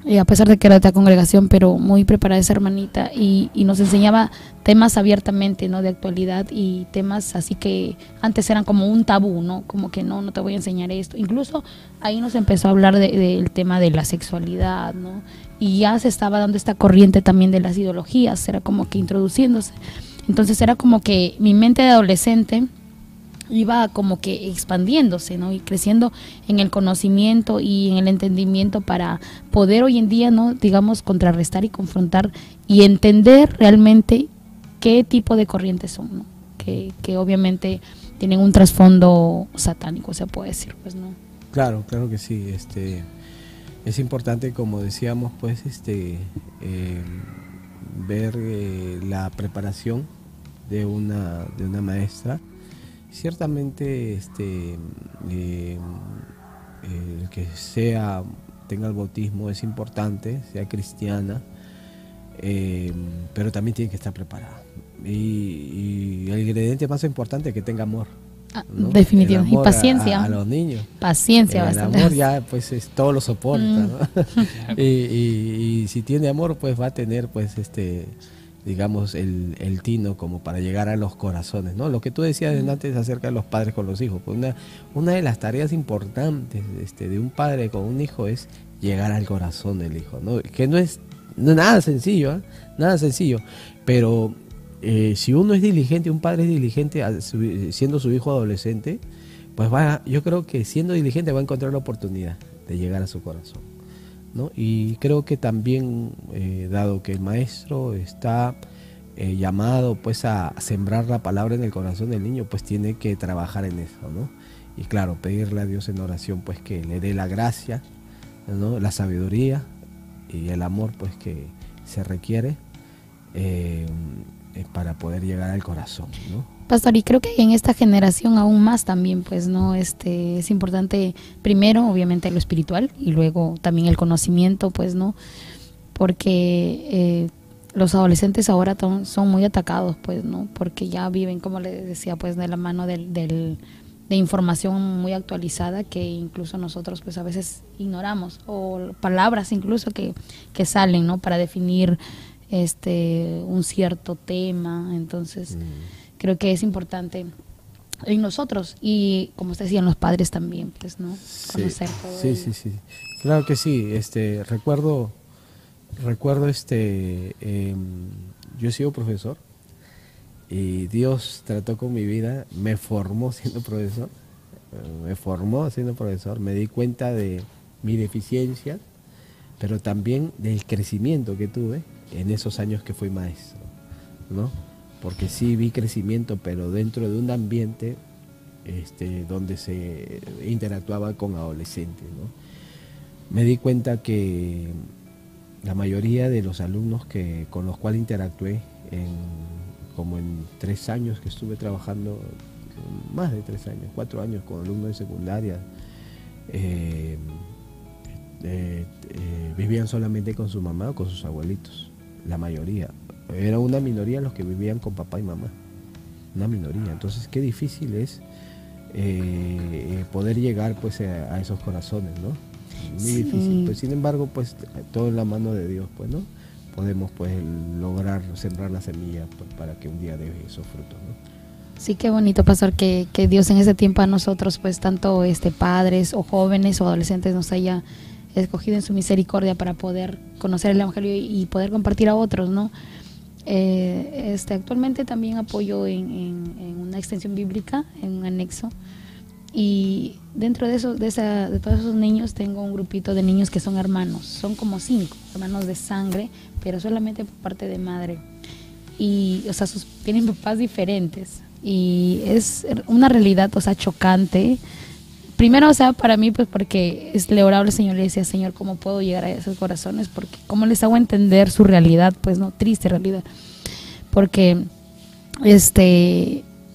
Speaker 2: y a pesar de que era de otra congregación, pero muy preparada esa hermanita, y nos enseñaba temas abiertamente, ¿no? De actualidad, y temas así que antes eran como un tabú, ¿no? Como que no te voy a enseñar esto. Incluso ahí nos empezó a hablar del tema de la sexualidad, ¿no? Y ya se estaba dando esta corriente también de las ideologías, era como que introduciéndose. Entonces era como que mi mente de adolescente iba como que expandiéndose, ¿no? Y creciendo en el conocimiento y en el entendimiento para poder hoy en día, ¿no? Digamos, contrarrestar y confrontar y entender realmente qué tipo de corrientes son, ¿no? Que obviamente tienen un trasfondo satánico, se puede decir, pues, ¿no?
Speaker 3: Claro que sí. Es importante, como decíamos, pues, ver la preparación de una maestra. Ciertamente el que tenga el bautismo es importante, sea cristiana, pero también tiene que estar preparada. Y el ingrediente más importante es que tenga amor, ¿no?
Speaker 2: Definitivamente. Y paciencia.
Speaker 3: A los niños.
Speaker 2: Paciencia bastante.
Speaker 3: El amor ya pues todo lo soporta, ¿no? y si tiene amor, pues va a tener pues digamos, el tino como para llegar a los corazones, ¿no? Lo que tú decías antes acerca de los padres con los hijos, pues una de las tareas importantes de un padre con un hijo es llegar al corazón del hijo, ¿no? Que no es nada sencillo, nada sencillo, pero si uno es diligente, un padre es diligente siendo su hijo adolescente, pues yo creo que siendo diligente va a encontrar la oportunidad de llegar a su corazón, ¿no? Y creo que también, dado que el maestro está llamado pues a sembrar la palabra en el corazón del niño, pues tiene que trabajar en eso, ¿no? Y claro, pedirle a Dios en oración pues que le dé la gracia, ¿no? La sabiduría y el amor pues que se requiere para poder llegar al corazón, ¿no?
Speaker 2: Pastor, y creo que en esta generación aún más también, pues, ¿no? Es importante primero, obviamente, lo espiritual y luego también el conocimiento, pues, ¿no? Porque los adolescentes ahora son muy atacados, pues, ¿no? Porque ya viven, como les decía, pues, de la mano de información muy actualizada que incluso nosotros, pues, a veces ignoramos, o palabras incluso que salen, ¿no? Para definir un cierto tema. Entonces creo que es importante en nosotros y, como usted decía, en los padres también, pues, ¿no? Conocer todo ello.
Speaker 3: Sí, claro que sí. Recuerdo yo he sido profesor y Dios trató con mi vida, me formó siendo profesor, me di cuenta de mi deficiencia, pero también del crecimiento que tuve en esos años que fui maestro, ¿no? Porque sí vi crecimiento, pero dentro de un ambiente donde se interactuaba con adolescentes, ¿no? Me di cuenta que la mayoría de los alumnos con los cuales interactué como en 3 años que estuve trabajando, más de 3 años, 4 años con alumnos de secundaria, vivían solamente con su mamá o con sus abuelitos, la mayoría. Era una minoría los que vivían con papá y mamá, una minoría. Entonces qué difícil es poder llegar pues a esos corazones, ¿no? Muy difícil, pues sin embargo pues todo en la mano de Dios, pues, ¿no? Podemos pues lograr sembrar la semilla pues, para que un día dé esos frutos, ¿no?
Speaker 2: Sí, qué bonito, pastor, que Dios en ese tiempo a nosotros, pues tanto padres o jóvenes o adolescentes nos haya escogido en su misericordia para poder conocer el Evangelio y poder compartir a otros, ¿no? Actualmente también apoyo en una extensión bíblica, en un anexo, y dentro de todos esos niños tengo un grupito de niños que son hermanos, son como 5 hermanos de sangre, pero solamente por parte de madre, y o sea, tienen papás diferentes, y es una realidad, o sea, chocante. Primero, o sea, para mí, pues porque le oraba al Señor y le decía, Señor, ¿cómo puedo llegar a esos corazones? Porque ¿cómo les hago entender su realidad? Pues no, triste realidad. Porque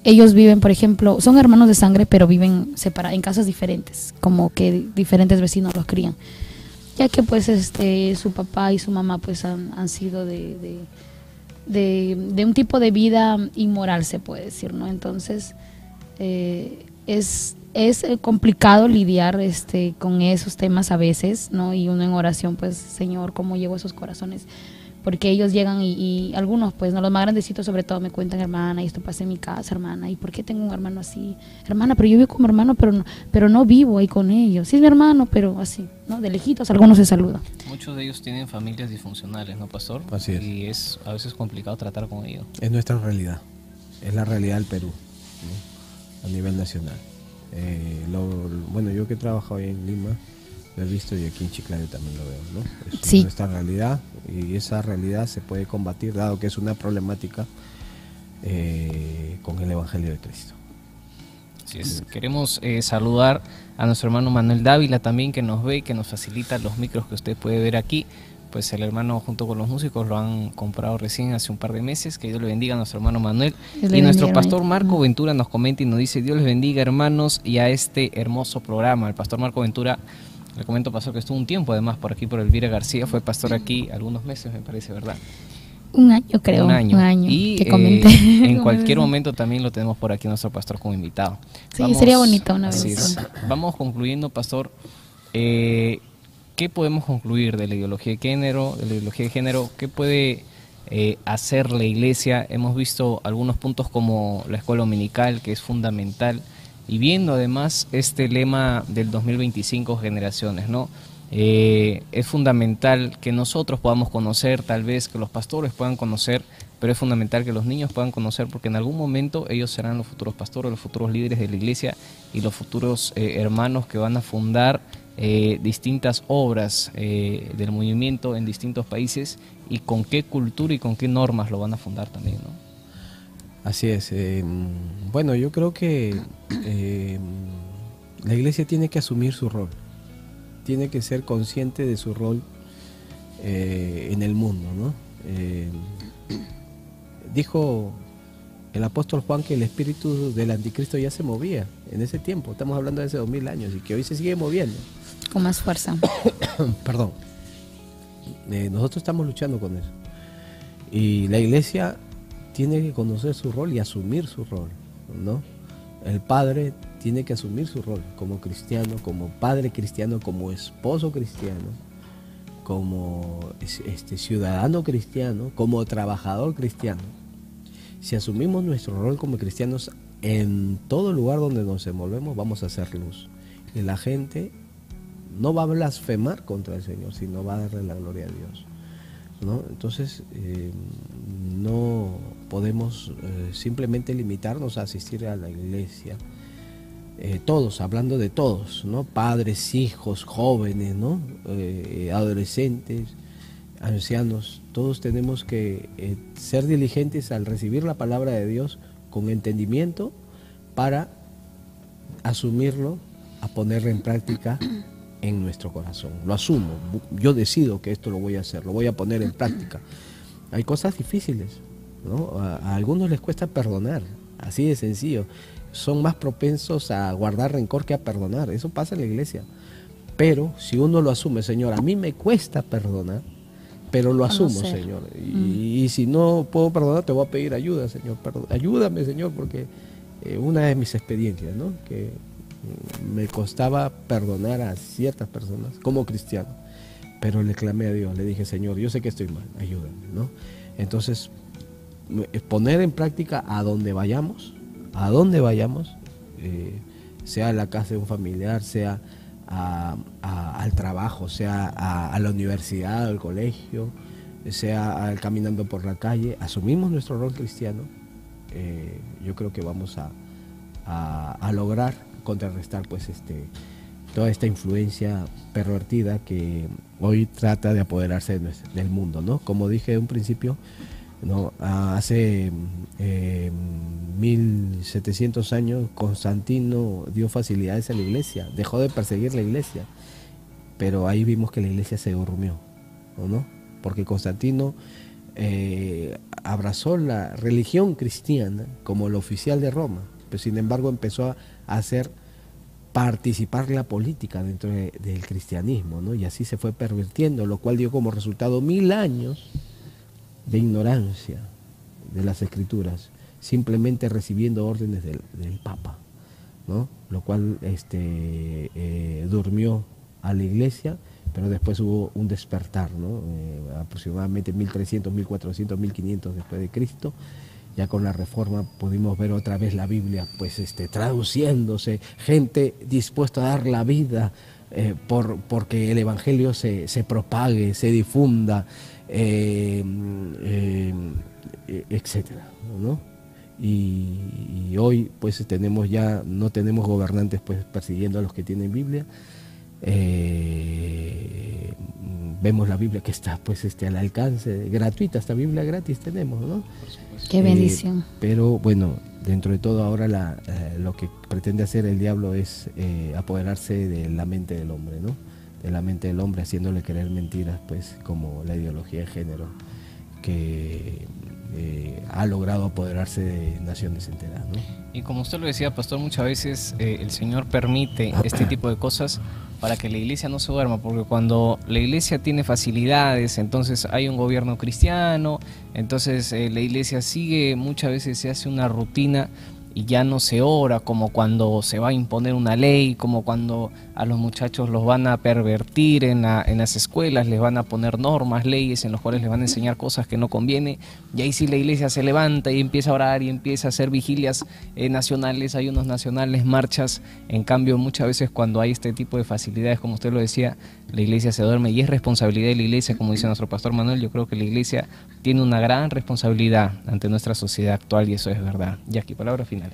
Speaker 2: ellos viven, por ejemplo, son hermanos de sangre, pero viven separados en casas diferentes, como que diferentes vecinos los crían. Ya que pues su papá y su mamá pues han sido de un tipo de vida inmoral, se puede decir, ¿no? Entonces, es complicado lidiar con esos temas a veces, ¿no? Y uno en oración, pues, Señor, ¿cómo llego a esos corazones? Porque ellos llegan y algunos, pues, no, los más grandecitos sobre todo me cuentan, hermana, y esto pasa en mi casa, hermana, ¿y por qué tengo un hermano así? Hermana, pero yo vivo con mi hermano, pero no vivo ahí con ellos. Sí es mi hermano, pero así, ¿no? De lejitos, algunos se saludan.
Speaker 1: Muchos de ellos tienen familias disfuncionales, ¿no, pastor?
Speaker 3: Así es.
Speaker 1: Y es a veces complicado tratar con ellos.
Speaker 3: Es nuestra realidad, es la realidad del Perú, ¿no? A nivel nacional. Bueno, yo que he trabajado ahí en Lima, lo he visto, y aquí en Chiclayo también lo veo, ¿no? Es nuestra realidad, y esa realidad se puede combatir, dado que es una problemática, con el Evangelio de Cristo.
Speaker 1: Así es. Queremos saludar a nuestro hermano Manuel Dávila también, que nos ve, que nos facilita los micros que usted puede ver aquí. Pues el hermano junto con los músicos lo han comprado recién hace un par de meses. Que Dios le bendiga a nuestro hermano Manuel. Y nuestro pastor Marco Ventura nos comenta y nos dice: Dios les bendiga, hermanos, y a este hermoso programa. El pastor Marco Ventura, le comento, pastor, que estuvo un tiempo además por aquí, por Elvira García. Fue pastor aquí algunos meses, me parece, ¿verdad?
Speaker 2: Un año, creo. Un año
Speaker 1: y
Speaker 2: que comenté.
Speaker 1: En cualquier momento también lo tenemos por aquí, nuestro pastor, como invitado.
Speaker 2: Sí, sería bonito una vez.
Speaker 1: Vamos concluyendo, pastor. ¿Qué podemos concluir de la ideología de género? ¿Qué puede hacer la iglesia? Hemos visto algunos puntos como la escuela dominical, que es fundamental, y viendo además este lema del 2025, generaciones, ¿no? Es fundamental que nosotros podamos conocer, tal vez que los pastores puedan conocer pero es fundamental que los niños puedan conocer, porque en algún momento ellos serán los futuros pastores, los futuros líderes de la iglesia y los futuros hermanos que van a fundar distintas obras del movimiento en distintos países, y con qué cultura y con qué normas lo van a fundar también, ¿no?
Speaker 3: Así es. Bueno, yo creo que la iglesia tiene que asumir su rol, tiene que ser consciente de su rol en el mundo, ¿no? Dijo el apóstol Juan que el espíritu del anticristo ya se movía en ese tiempo, estamos hablando de hace 2000 años, y que hoy se sigue moviendo.
Speaker 2: Con más fuerza.
Speaker 3: Perdón. Nosotros estamos luchando con eso. Y la iglesia tiene que conocer su rol y asumir su rol, ¿no? El padre tiene que asumir su rol como cristiano, como padre cristiano, como esposo cristiano, como ciudadano cristiano, como trabajador cristiano. Si asumimos nuestro rol como cristianos, en todo lugar donde nos envolvemos vamos a hacer luz. Y la gente no va a blasfemar contra el Señor, sino va a darle la gloria a Dios, ¿no? Entonces, no podemos simplemente limitarnos a asistir a la iglesia. Todos, hablando de todos, ¿no? Padres, hijos, jóvenes, ¿no? Adolescentes, ancianos, todos tenemos que ser diligentes al recibir la palabra de Dios con entendimiento para asumirlo, a ponerlo en práctica en nuestro corazón. Lo asumo, yo decido que esto lo voy a hacer, lo voy a poner en práctica. Hay cosas difíciles, ¿no? A algunos les cuesta perdonar, así de sencillo. Son más propensos a guardar rencor que a perdonar. Eso pasa en la iglesia. Pero si uno lo asume, Señor, a mí me cuesta perdonar, pero lo asumo, Señor. Y si no puedo perdonar, te voy a pedir ayuda, Señor. Ayúdame, Señor, porque una de mis experiencias, ¿no? Que me costaba perdonar a ciertas personas como cristiano, pero le clamé a Dios, le dije, Señor, yo sé que estoy mal, ayúdame, ¿no? Entonces, poner en práctica a donde vayamos, sea a la casa de un familiar, sea al trabajo, sea a la universidad, al colegio, sea caminando por la calle, asumimos nuestro rol cristiano, yo creo que vamos a lograr contrarrestar pues toda esta influencia pervertida que hoy trata de apoderarse del mundo, ¿no? Como dije en un principio, ¿no? Hace 1700 años Constantino dio facilidades a la iglesia, dejó de perseguir la iglesia, pero ahí vimos que la iglesia se durmió, ¿no? Porque Constantino abrazó la religión cristiana como la oficial de Roma, pero sin embargo empezó a hacer participar la política dentro del cristianismo, ¿no? Y así se fue pervirtiendo, lo cual dio como resultado 1000 años de ignorancia de las escrituras, simplemente recibiendo órdenes del Papa, ¿no? Lo cual durmió a la iglesia, pero después hubo un despertar, ¿no? Aproximadamente 1300, 1400, 1500 después de Cristo. Ya con la Reforma pudimos ver otra vez la Biblia pues traduciéndose, gente dispuesta a dar la vida porque el Evangelio se propague, se difunda, etcétera, ¿no? Y hoy pues no tenemos gobernantes pues persiguiendo a los que tienen Biblia. Vemos la Biblia que está pues al alcance, gratuita, esta Biblia gratis tenemos, ¿no?
Speaker 2: Qué bendición.
Speaker 3: Pero bueno, dentro de todo ahora lo que pretende hacer el diablo es apoderarse de la mente del hombre, ¿no? De la mente del hombre, haciéndole creer mentiras, pues como la ideología de género, que ha logrado apoderarse de naciones enteras, ¿no?
Speaker 1: Y como usted lo decía, pastor, muchas veces el Señor permite este tipo de cosas para que la iglesia no se duerma, porque cuando la iglesia tiene facilidades, entonces hay un gobierno cristiano, entonces la iglesia sigue, muchas veces se hace una rutina y ya no se ora como cuando se va a imponer una ley, como cuando a los muchachos los van a pervertir en las escuelas, les van a poner normas, leyes en las cuales les van a enseñar cosas que no conviene, y ahí sí la iglesia se levanta y empieza a orar y empieza a hacer vigilias nacionales, ayunos nacionales, marchas. En cambio, muchas veces cuando hay este tipo de facilidades, como usted lo decía, la iglesia se duerme, y es responsabilidad de la iglesia, como dice nuestro pastor Manuel. Yo creo que la iglesia tiene una gran responsabilidad ante nuestra sociedad actual, y eso es verdad. Y aquí, palabras finales.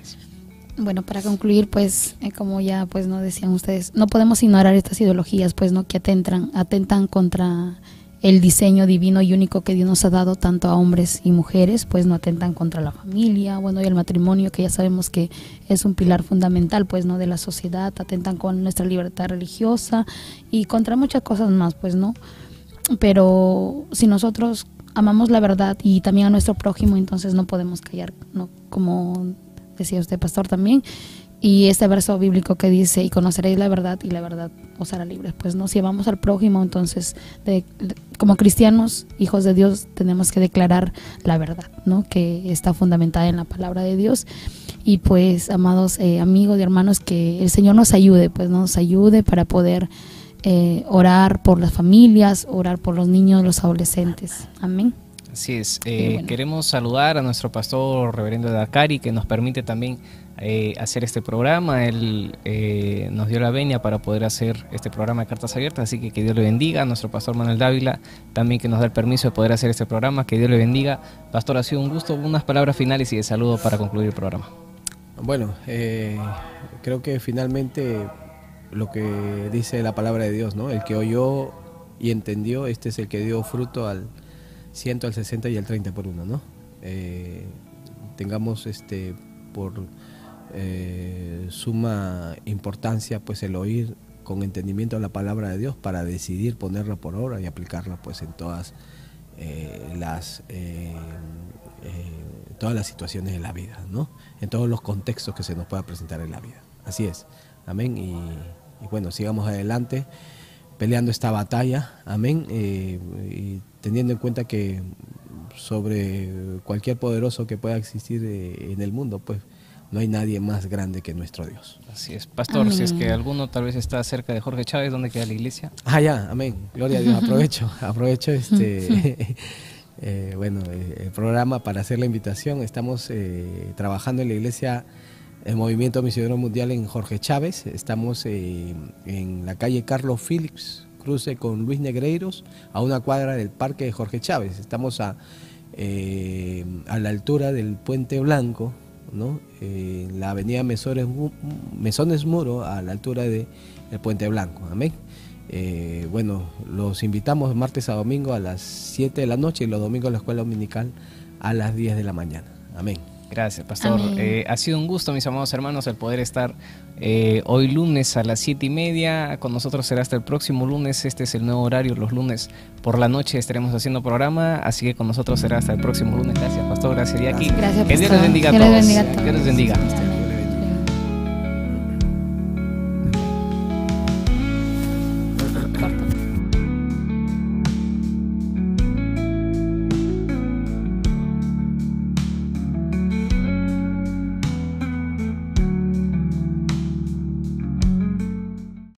Speaker 2: Bueno, para concluir, pues, como ya pues no decían ustedes, no podemos ignorar estas ideologías, pues, no, que atentan contra el diseño divino y único que Dios nos ha dado tanto a hombres y mujeres, pues no atentan contra la familia, bueno, y el matrimonio, que ya sabemos que es un pilar fundamental, pues, no, de la sociedad, atentan con nuestra libertad religiosa y contra muchas cosas más, pues, no. Pero si nosotros amamos la verdad y también a nuestro prójimo, entonces no podemos callar, ¿no? Como decía usted, pastor, también. Y este verso bíblico que dice: y conoceréis la verdad y la verdad os hará libres. Pues no, si amamos al prójimo, entonces como cristianos, hijos de Dios, tenemos que declarar la verdad, ¿no? Que está fundamentada en la palabra de Dios. Y pues, amados amigos y hermanos, que el Señor nos ayude, pues nos ayude para poder orar por las familias, orar por los niños, los adolescentes. Amén.
Speaker 1: Así es.
Speaker 2: Bueno.
Speaker 1: Queremos saludar a nuestro pastor reverendo Dakari, que nos permite también hacer este programa. Él nos dio la venia para poder hacer este programa de Cartas Abiertas, así que Dios le bendiga. A nuestro pastor Manuel Dávila también, que nos da el permiso de poder hacer este programa, que Dios le bendiga. Pastor, ha sido un gusto. Unas palabras finales y de saludo para concluir el programa.
Speaker 3: Bueno, creo que finalmente lo que dice la palabra de Dios, ¿no? El que oyó y entendió, este es el que dio fruto al 100, al 60 y al 30 por uno, ¿no? Tengamos por suma importancia, pues, el oír con entendimiento la palabra de Dios para decidir ponerla por obra y aplicarla, pues, en todas las situaciones de la vida, ¿no? En todos los contextos que se nos pueda presentar en la vida. Así es. Amén. Y bueno, sigamos adelante peleando esta batalla. Amén. Y teniendo en cuenta que sobre cualquier poderoso que pueda existir en el mundo, pues no hay nadie más grande que nuestro Dios.
Speaker 1: Así es. Pastor, amén. Si es que alguno tal vez está cerca de Jorge Chávez, ¿dónde queda la iglesia?
Speaker 3: Ya, amén. Gloria a Dios. Aprovecho bueno, el programa para hacer la invitación. Estamos trabajando en la iglesia, el Movimiento Misionero Mundial, en Jorge Chávez. Estamos en la calle Carlos Phillips, cruce con Luis Negreiros, a una cuadra del parque de Jorge Chávez. Estamos a la altura del Puente Blanco, ¿no? En la avenida Mesones Muro, a la altura del Puente Blanco. Amén. Bueno, los invitamos martes a domingo a las 7 de la noche y los domingos a la escuela dominical a las 10 de la mañana. Amén.
Speaker 1: Gracias, pastor. Ha sido un gusto, mis amados hermanos, el poder estar hoy lunes a las 7:30. Con nosotros será hasta el próximo lunes. Este es el nuevo horario. Los lunes por la noche estaremos haciendo programa, así que con nosotros será hasta el próximo lunes. Gracias, pastor. Gracias, Jackie.
Speaker 2: Gracias, pastor.
Speaker 1: Que Dios les bendiga a todos. Dios les bendiga.